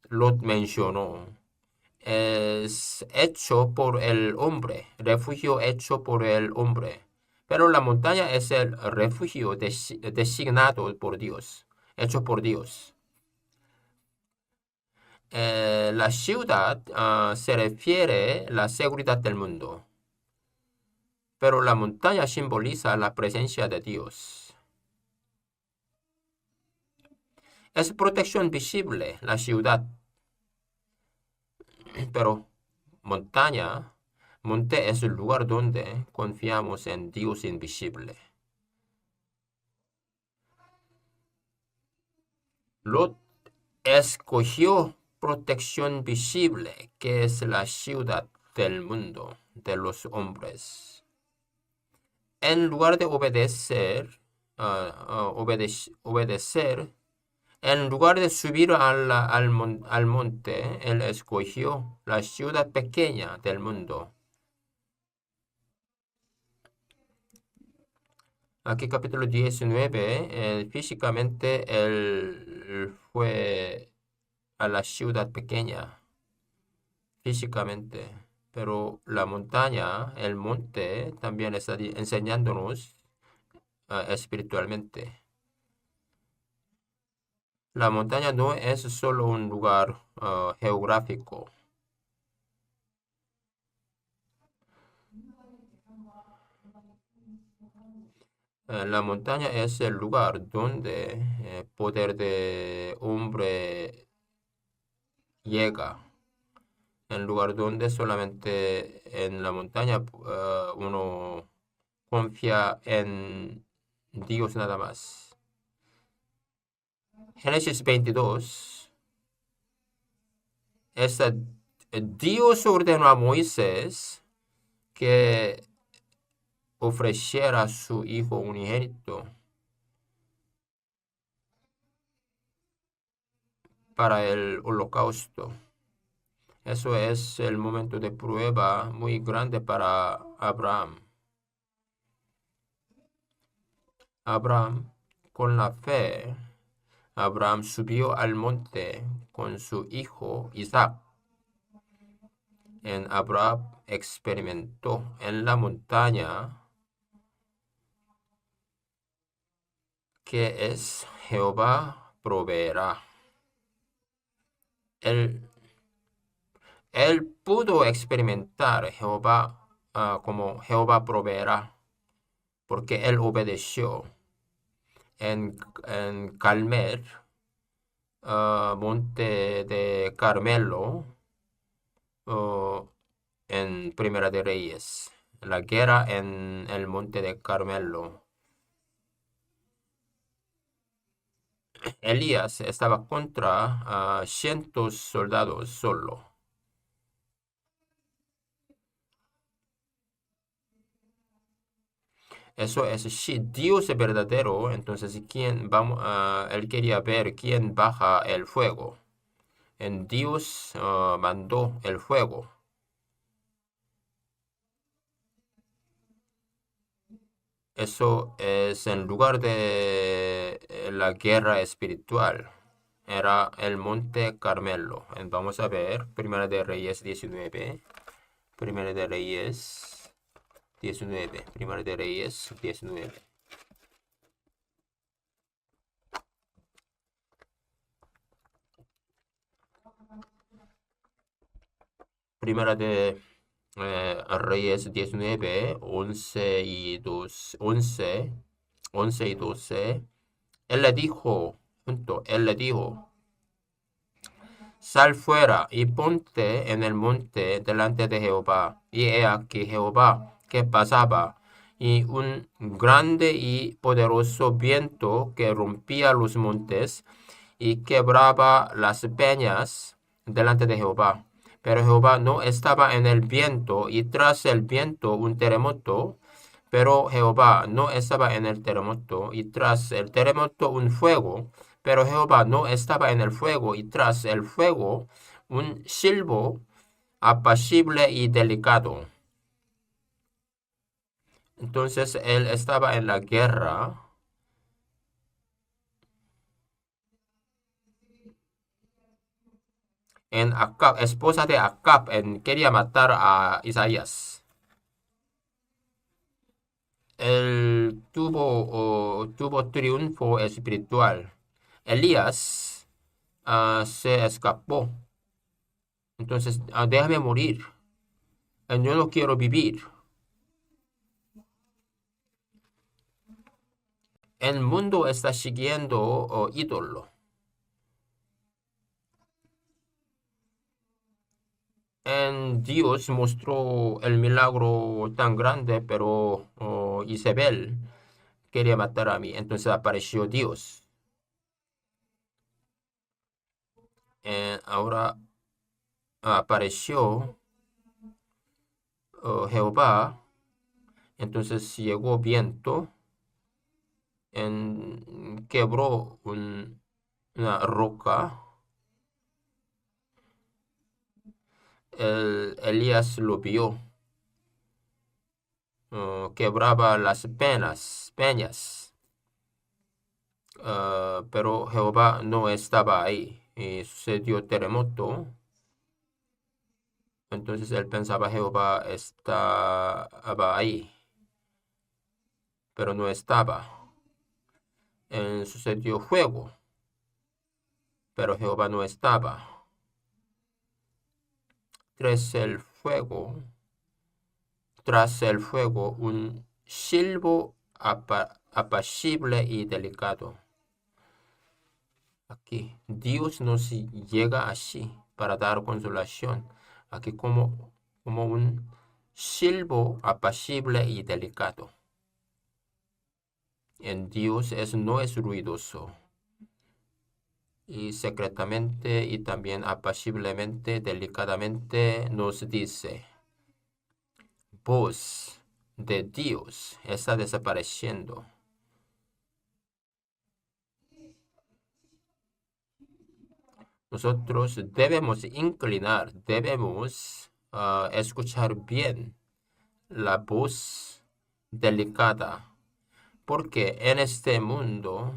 Lot mencionó. Es hecho por el hombre, refugio hecho por el hombre. Pero la montaña es el refugio designado por Dios, hecho por Dios. La ciudad se refiere a la seguridad del mundo, pero la montaña simboliza la presencia de Dios. Es protección visible, la ciudad, pero monte es el lugar donde confiamos en Dios invisible. Lot escogió protección visible, que es la ciudad del mundo, de los hombres. En lugar de obedecer, en lugar de subir al monte, él escogió la ciudad pequeña del mundo. Aquí capítulo 19, físicamente él fue a la ciudad pequeña, físicamente, pero la montaña, el monte, también está enseñándonos espiritualmente. La montaña no es solo un lugar geográfico. La montaña es el lugar donde el poder de hombre llega. en lugar donde solamente en la montaña uno confía en Dios nada más. Génesis 22, esta, Dios ordenó a Moisés que ofreciera a su hijo unigénito para el holocausto. Eso es el momento de prueba muy grande para Abraham. Abraham, con la fe, Abraham subió al monte con su hijo Isaac. En Abraham experimentó en la montaña que es Jehová proveerá. Él, él pudo experimentar Jehová como Jehová proveerá, porque él obedeció en Carmel, monte de Carmelo, en Primera de Reyes, la guerra en el monte de Carmelo. Elías estaba contra cientos soldados solo. Eso es, si Dios es verdadero, entonces él quería ver quién baja el fuego. En Dios mandó el fuego. Eso es en lugar de la guerra espiritual. Era el monte Carmelo. Vamos a ver, Primera de Reyes 19. Primera de Reyes 19. Primera de Reyes 19. Primera de Reyes 19, 11 y 12, 11 y 12. Él le dijo, sal fuera y ponte en el monte delante de Jehová. Y he aquí Jehová que pasaba, y un grande y poderoso viento que rompía los montes y quebraba las peñas delante de Jehová. Pero Jehová no estaba en el viento, y tras el viento un terremoto. Pero Jehová no estaba en el terremoto, y tras el terremoto un fuego. Pero Jehová no estaba en el fuego, y tras el fuego un silbo apacible y delicado. Entonces él estaba en la guerra. En Acab, esposa de Acab, quería matar a Isaías. Él tuvo triunfo espiritual. Elías se escapó. Entonces, déjame morir. Yo no quiero vivir. El mundo está siguiendo ídolo. Dios mostró el milagro tan grande, pero Isabel quería matar a mí. Entonces apareció Dios. Ahora apareció Jehová. Entonces llegó viento, quebró una roca. Elías lo vio. Quebraba las peñas. Pero Jehová no estaba ahí. Y sucedió terremoto. Entonces él pensaba Jehová estaba ahí, pero no estaba. Sucedió fuego, pero Jehová no estaba. Tras el fuego, tras el fuego, un silbo apacible y delicado. Aquí, Dios nos llega así para dar consolación, aquí como un silbo apacible y delicado. En Dios no es ruidoso y secretamente y también apaciblemente, delicadamente nos dice, voz de Dios está desapareciendo. Nosotros debemos inclinar, debemos escuchar bien la voz delicada, porque en este mundo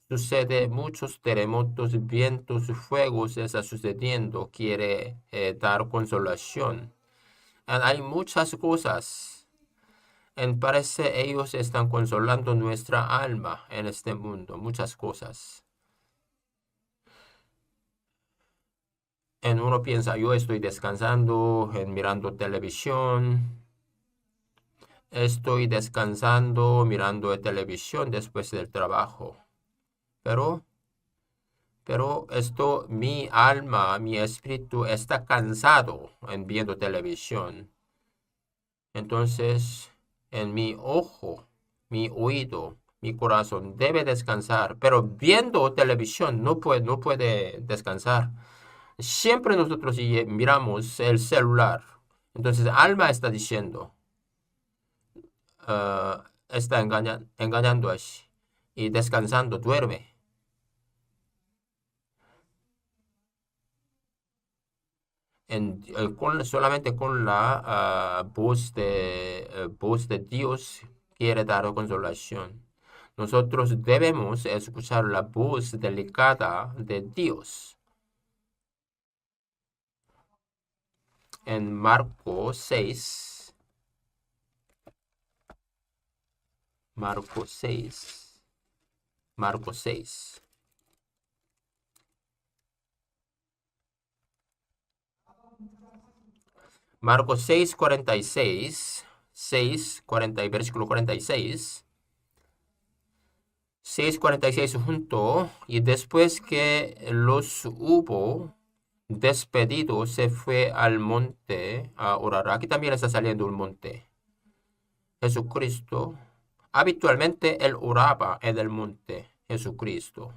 sucede muchos terremotos, vientos, fuegos, está sucediendo, quiere dar consolación. Hay muchas cosas. Parece ellos están consolando nuestra alma en este mundo, muchas cosas. Uno piensa, yo estoy descansando, mirando televisión, estoy descansando, mirando televisión después del trabajo. Pero, mi alma, mi espíritu está cansado en viendo televisión. Entonces, en mi ojo, mi oído, mi corazón debe descansar, pero viendo televisión no puede descansar. Siempre nosotros miramos el celular. Entonces, alma está diciendo, está engañando así y descansando, duerme. Solamente con la voz de Dios quiere dar consolación. Nosotros debemos escuchar la voz delicada de Dios. En Marcos 6, Marcos 6, Marcos 6. Marcos 6, 46, 6, 40, versículo 46. 6:46 junto, y después que los hubo despedido, se fue al monte a orar. Aquí también está saliendo un monte. Jesucristo, habitualmente él oraba en el monte, Jesucristo.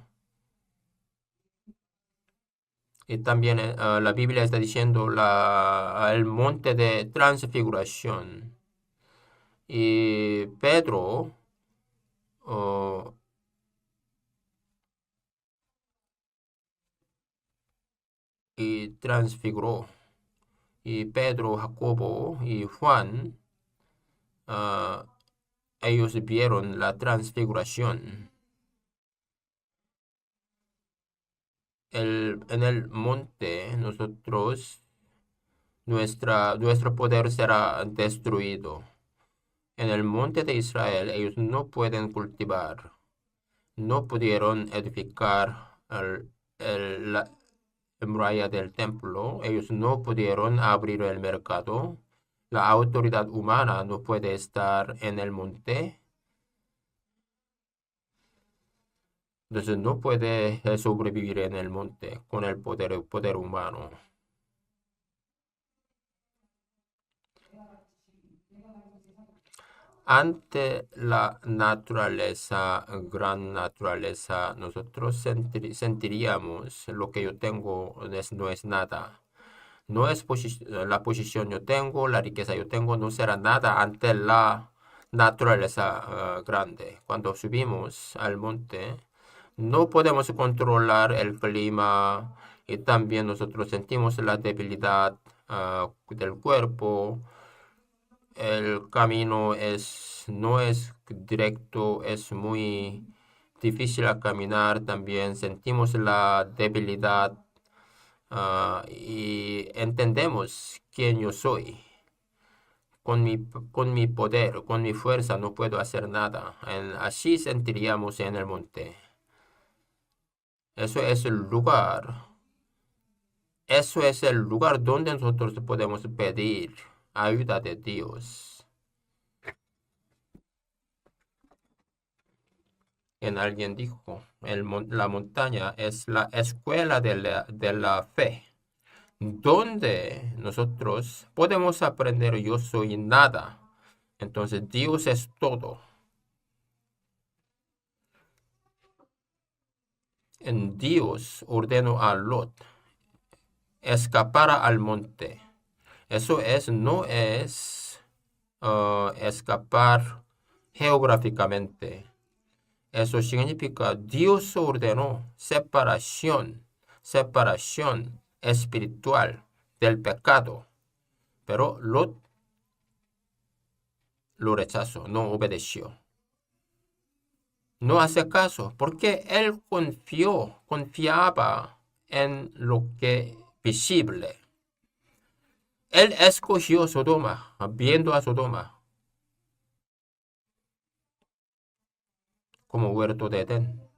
Y también la Biblia está diciendo el monte de transfiguración. Y Pedro oh, y transfiguró. Y Pedro, Jacobo y Juan, ah, ellos vieron la transfiguración. En el monte, nuestro poder será destruido. En el monte de Israel, ellos no pueden cultivar, no pudieron edificar la muralla del templo, ellos no pudieron abrir el mercado. La autoridad humana no puede estar en el monte. Entonces no puede sobrevivir en el monte con el poder humano. Ante la naturaleza, gran naturaleza, nosotros sentiríamos lo que yo tengo no es nada. No es la posición yo tengo, la riqueza yo tengo, no será nada ante la naturaleza grande. Cuando subimos al monte, no podemos controlar el clima y también nosotros sentimos la debilidad del cuerpo. El camino no es directo, es muy difícil a caminar. También sentimos la debilidad y entendemos quién yo soy. Con mi poder, con mi fuerza no puedo hacer nada. Así sentiríamos en el monte. Eso es el lugar. Eso es el lugar donde nosotros podemos pedir ayuda de Dios. Alguien dijo, la montaña es la escuela de la fe. donde nosotros podemos aprender yo soy nada. Entonces Dios es todo. En Dios ordenó a Lot escapar al monte. Eso no es escapar geográficamente. Eso significa Dios ordenó separación espiritual del pecado. Pero Lot lo rechazó, no obedeció. No hace caso, porque él confiaba en lo que visible. Él escogió Sodoma, viendo a Sodoma como huerto de Edén.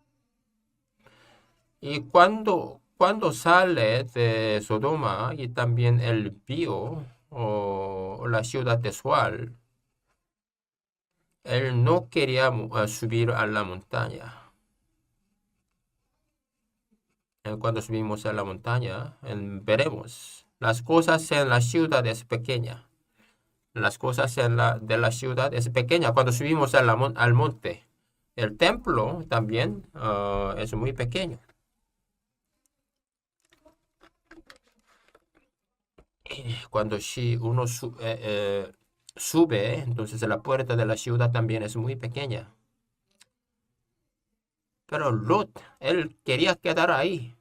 Y cuando sale de Sodoma y también él vio la ciudad de Sual, él no quería subir a la montaña. Cuando subimos a la montaña, veremos las cosas en la ciudad es pequeña. Las cosas de la ciudad es pequeña. Cuando subimos al monte, el templo también es muy pequeño. Cuando si uno sube, entonces la puerta de la ciudad también es muy pequeña. Pero Lot, él quería quedar ahí,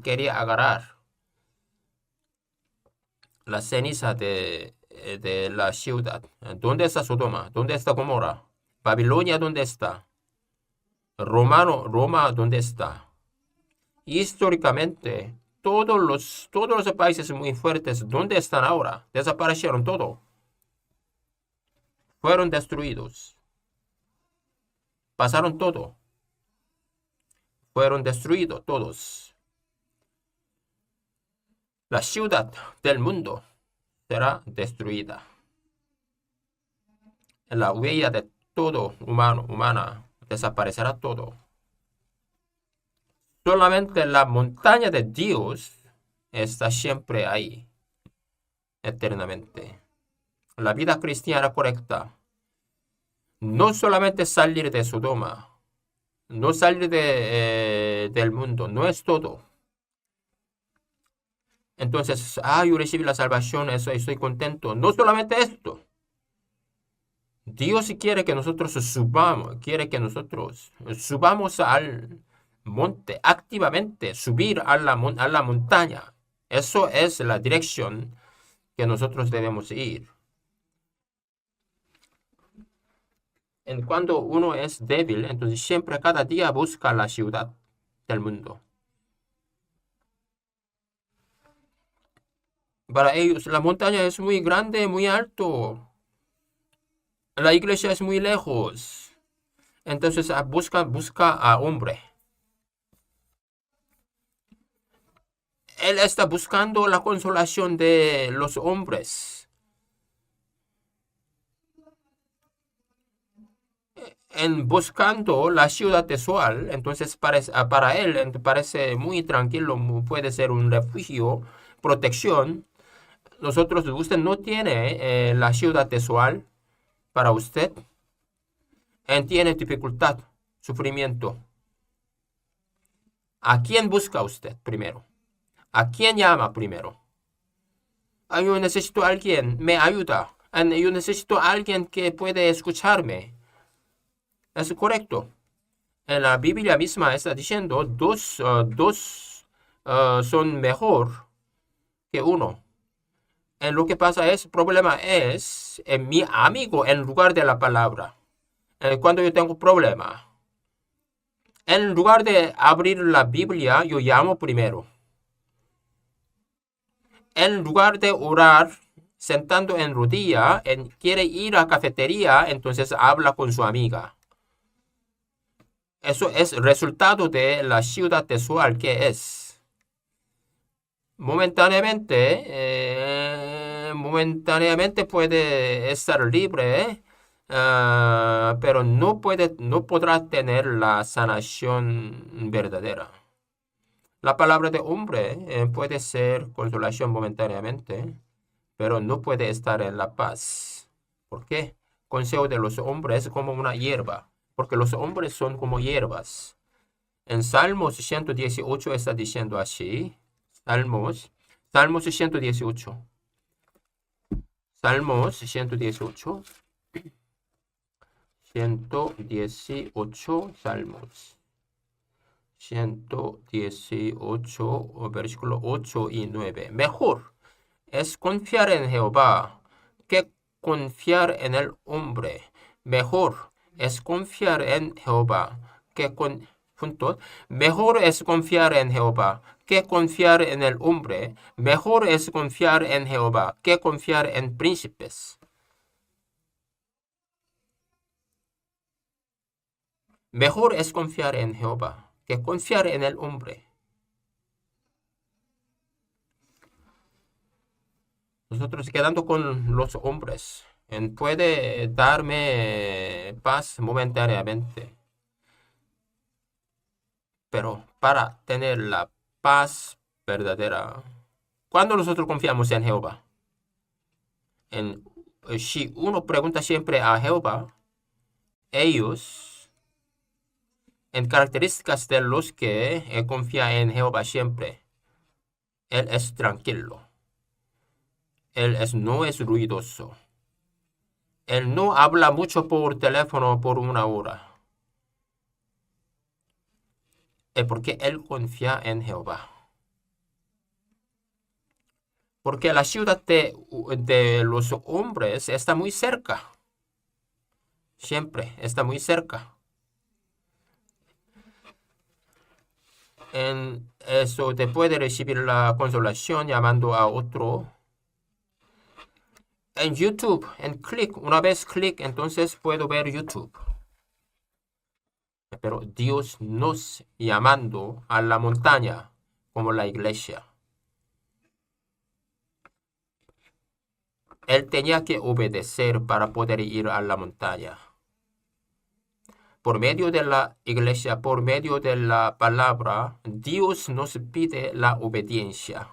quería agarrar la ceniza de la ciudad. ¿Dónde está Sodoma? ¿Dónde está Gomorra? Babilonia, ¿dónde está? Roma, ¿dónde está? Históricamente, todos los países muy fuertes, ¿dónde están ahora? Desaparecieron todo. Fueron destruidos. Pasaron todo. Fueron destruidos todos. La ciudad del mundo será destruida. La huella de todo humana, desaparecerá todo. Solamente la montaña de Dios está siempre ahí, eternamente. La vida cristiana correcta, no solamente salir de Sodoma, no salir del mundo, no es todo. Entonces, yo recibí la salvación, eso estoy contento. No solamente esto. Dios quiere que nosotros subamos al monte, activamente subir a la montaña. Eso es la dirección que nosotros debemos ir. Cuando uno es débil, entonces siempre cada día busca la ciudad del mundo. Para ellos la montaña es muy grande, muy alto. La iglesia es muy lejos. Entonces busca a hombre. Él está buscando la consolación de los hombres. En buscando la ciudad de Sual, entonces para él parece muy tranquilo, puede ser un refugio, protección. Usted no tiene la ciudad de Sual para usted. Él tiene dificultad, sufrimiento. ¿A quién busca usted primero? ¿A quién llama primero? Yo necesito a alguien, me ayuda. Yo necesito a alguien que puede escucharme. Es correcto. En la Biblia misma está diciendo dos son mejor que uno. Lo que pasa el problema es en mi amigo en lugar de la palabra. Cuando yo tengo problema, en lugar de abrir la Biblia, yo llamo primero. En lugar de orar, sentando en rodilla, quiere ir a la cafetería, entonces habla con su amiga. Eso es resultado de la ciudad de Sual, que es momentáneamente puede estar libre, pero no podrá tener la sanación verdadera. La palabra de hombre puede ser consolación momentáneamente, pero no puede estar en la paz. ¿Por qué? Consejo de los hombres es como una hierba, porque los hombres son como hierbas. En Salmos 118 está diciendo así. Salmos 118. Salmos 118. 118 Salmos. 118, versículo 8 y 9. Mejor es confiar en Jehová que confiar en el hombre. Mejor es confiar en Jehová que juntos. Mejor es confiar en Jehová que confiar en el hombre. Mejor es confiar en Jehová que confiar en príncipes. Mejor es confiar en Jehová que confiar en el hombre. Nosotros quedando con los hombres puede darme paz momentáneamente, pero para tener la paz verdadera, cuando nosotros confiamos en Jehová, en, si uno pregunta siempre a Jehová, ellos, en características de los que confían en Jehová siempre, Él es tranquilo, no es ruidoso, Él no habla mucho por teléfono por una hora. Es porque Él confía en Jehová. Porque la ciudad de los hombres está muy cerca. Siempre está muy cerca. En eso te puede recibir la consolación llamando a otro. En YouTube, una vez clic, entonces puedo ver YouTube. Pero Dios nos llamando a la montaña como la iglesia. Él tenía que obedecer para poder ir a la montaña. Por medio de la iglesia, por medio de la palabra, Dios nos pide la obediencia.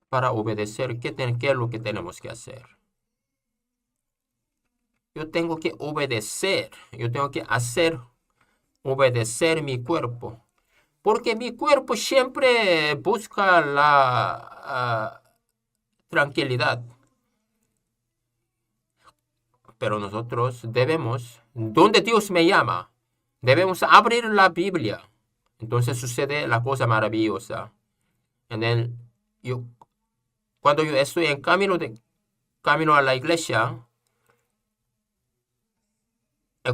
Para obedecer, ¿qué es lo que tenemos que hacer? Yo tengo que obedecer, yo tengo que obedecer mi cuerpo. Porque mi cuerpo siempre busca la tranquilidad. Pero nosotros debemos, donde Dios me llama, debemos abrir la Biblia. Entonces sucede la cosa maravillosa. Yo, cuando yo estoy en camino a la iglesia,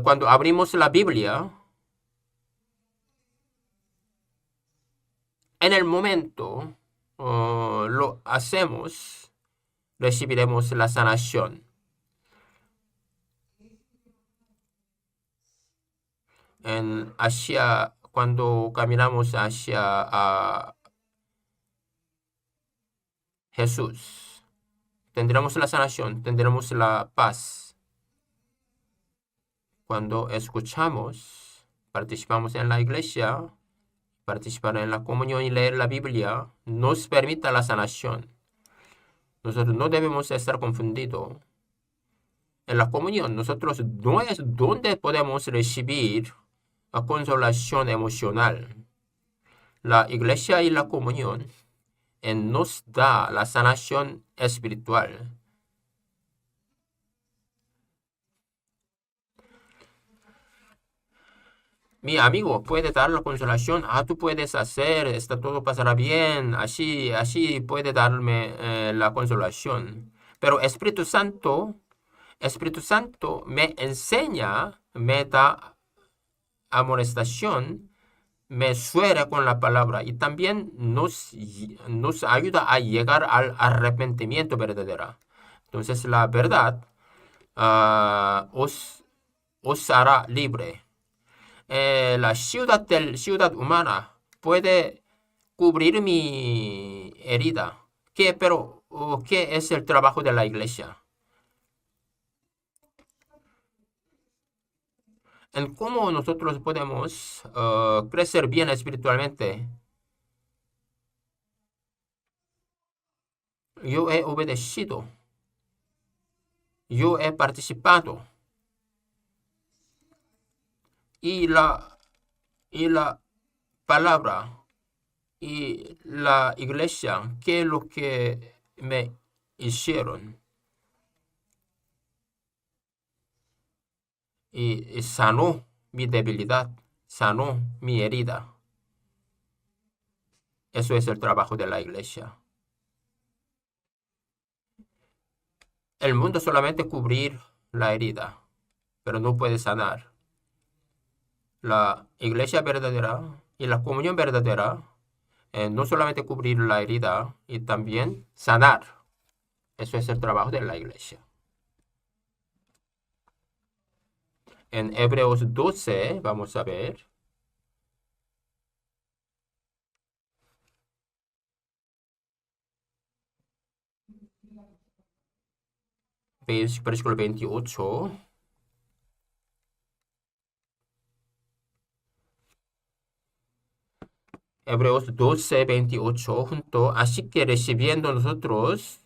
cuando abrimos la Biblia, en el momento lo hacemos, recibiremos la sanación. Cuando caminamos hacia Jesús, tendremos la sanación, tendremos la paz. Cuando escuchamos, participamos en la iglesia, participar en la comunión y leer la Biblia, nos permite la sanación. Nosotros no debemos estar confundidos. En la comunión, nosotros no es donde podemos recibir la consolación emocional. La iglesia y la comunión nos da la sanación espiritual. Mi amigo puede dar la consolación. Tú puedes hacer, todo pasará bien. Así puede darme la consolación. Pero Espíritu Santo me enseña, me da amonestación, me suena con la palabra y también nos ayuda a llegar al arrepentimiento verdadero. Entonces la verdad os hará libre. La ciudad humana puede cubrir mi herida. Pero ¿qué es el trabajo de la iglesia? en cómo nosotros podemos crecer bien espiritualmente. Yo he obedecido, yo he participado y la palabra y la iglesia, ¿qué es lo que me hicieron? Y sanó mi debilidad, sanó mi herida. Eso es el trabajo de la iglesia. El mundo solamente cubrir la herida, pero no puede sanar. La iglesia verdadera y la comunión verdadera no solamente cubrir la herida y también sanar. Eso es el trabajo de la iglesia. En Hebreos 12, vamos a ver. Versículo 28. Hebreos 12, 28, junto. Así que recibiendo nosotros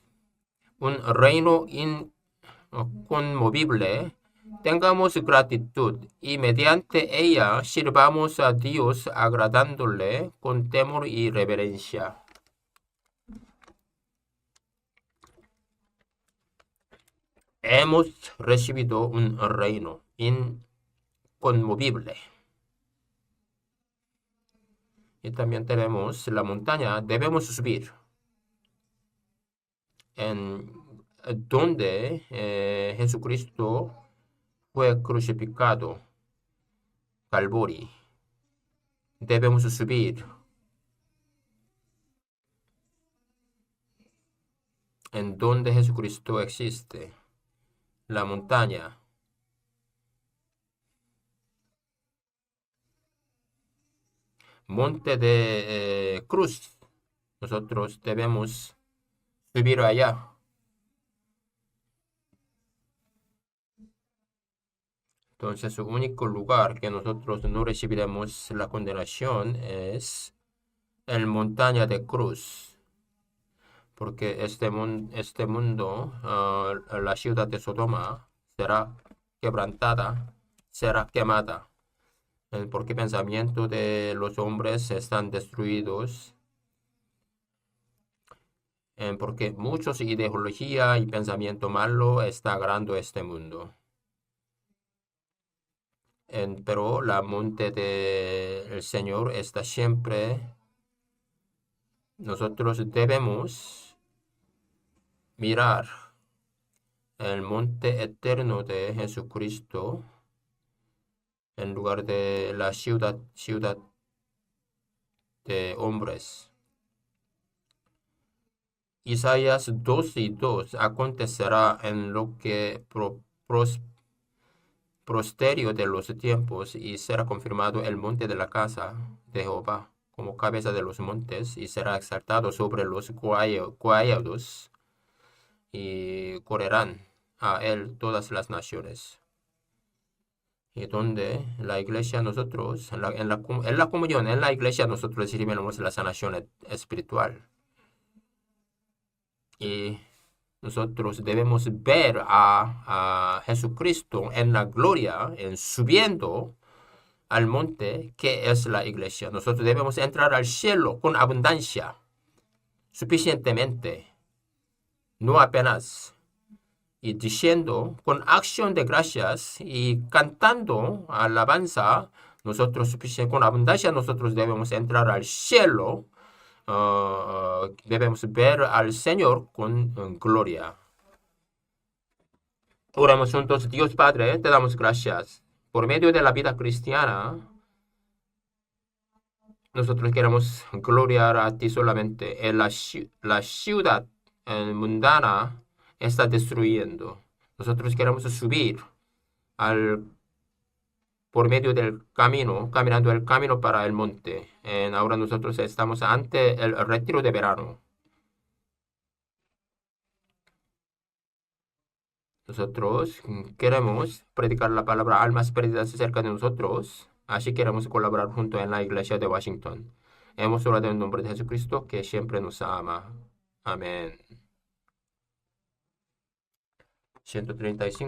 un reino inconmovible, tengamos gratitud y mediante ella sirvamos a Dios agradándole con temor y reverencia. Hemos recibido un reino inconmovible. Y también tenemos la montaña, debemos subir. En donde Jesucristo fue crucificado, Calvary. Debemos subir. En donde Jesucristo existe, la montaña. Monte de Cruz. Nosotros debemos subir allá. Entonces, el único lugar que nosotros no recibiremos la condenación es el montaña de Cruz. Porque este mundo, la ciudad de Sodoma, será quebrantada, será quemada. Porque el pensamiento de los hombres están destruidos. Porque muchos ideología y pensamiento malo está agarrando este mundo. Pero la monte del Señor está siempre. Nosotros debemos mirar el monte eterno de Jesucristo en lugar de la ciudad de hombres. Isaías 2:2 acontecerá en lo que prosperio de los tiempos y será confirmado el monte de la casa de Jehová como cabeza de los montes y será exaltado sobre los collados y correrán a él todas las naciones. Y donde la iglesia nosotros, en la comunión, en la iglesia nosotros recibimos la sanación espiritual. Y nosotros debemos ver a Jesucristo en la gloria, en subiendo al monte que es la iglesia. Nosotros debemos entrar al cielo con abundancia, suficientemente, no apenas. Y diciendo con acción de gracias y cantando alabanza, nosotros con abundancia nosotros debemos entrar al cielo. Debemos ver al Señor con gloria. Oramos juntos, Dios Padre, te damos gracias. Por medio de la vida cristiana, nosotros queremos gloriar a ti solamente. La ciudad mundana está destruyendo. Nosotros queremos subir por medio del camino, caminando el camino para el monte. Ahora nosotros estamos ante el retiro de verano. Nosotros queremos predicar la palabra a almas perdidas cerca de nosotros, así queremos colaborar junto en la iglesia de Washington. Hemos orado en nombre de Jesucristo, que siempre nos ama. Amén. 135.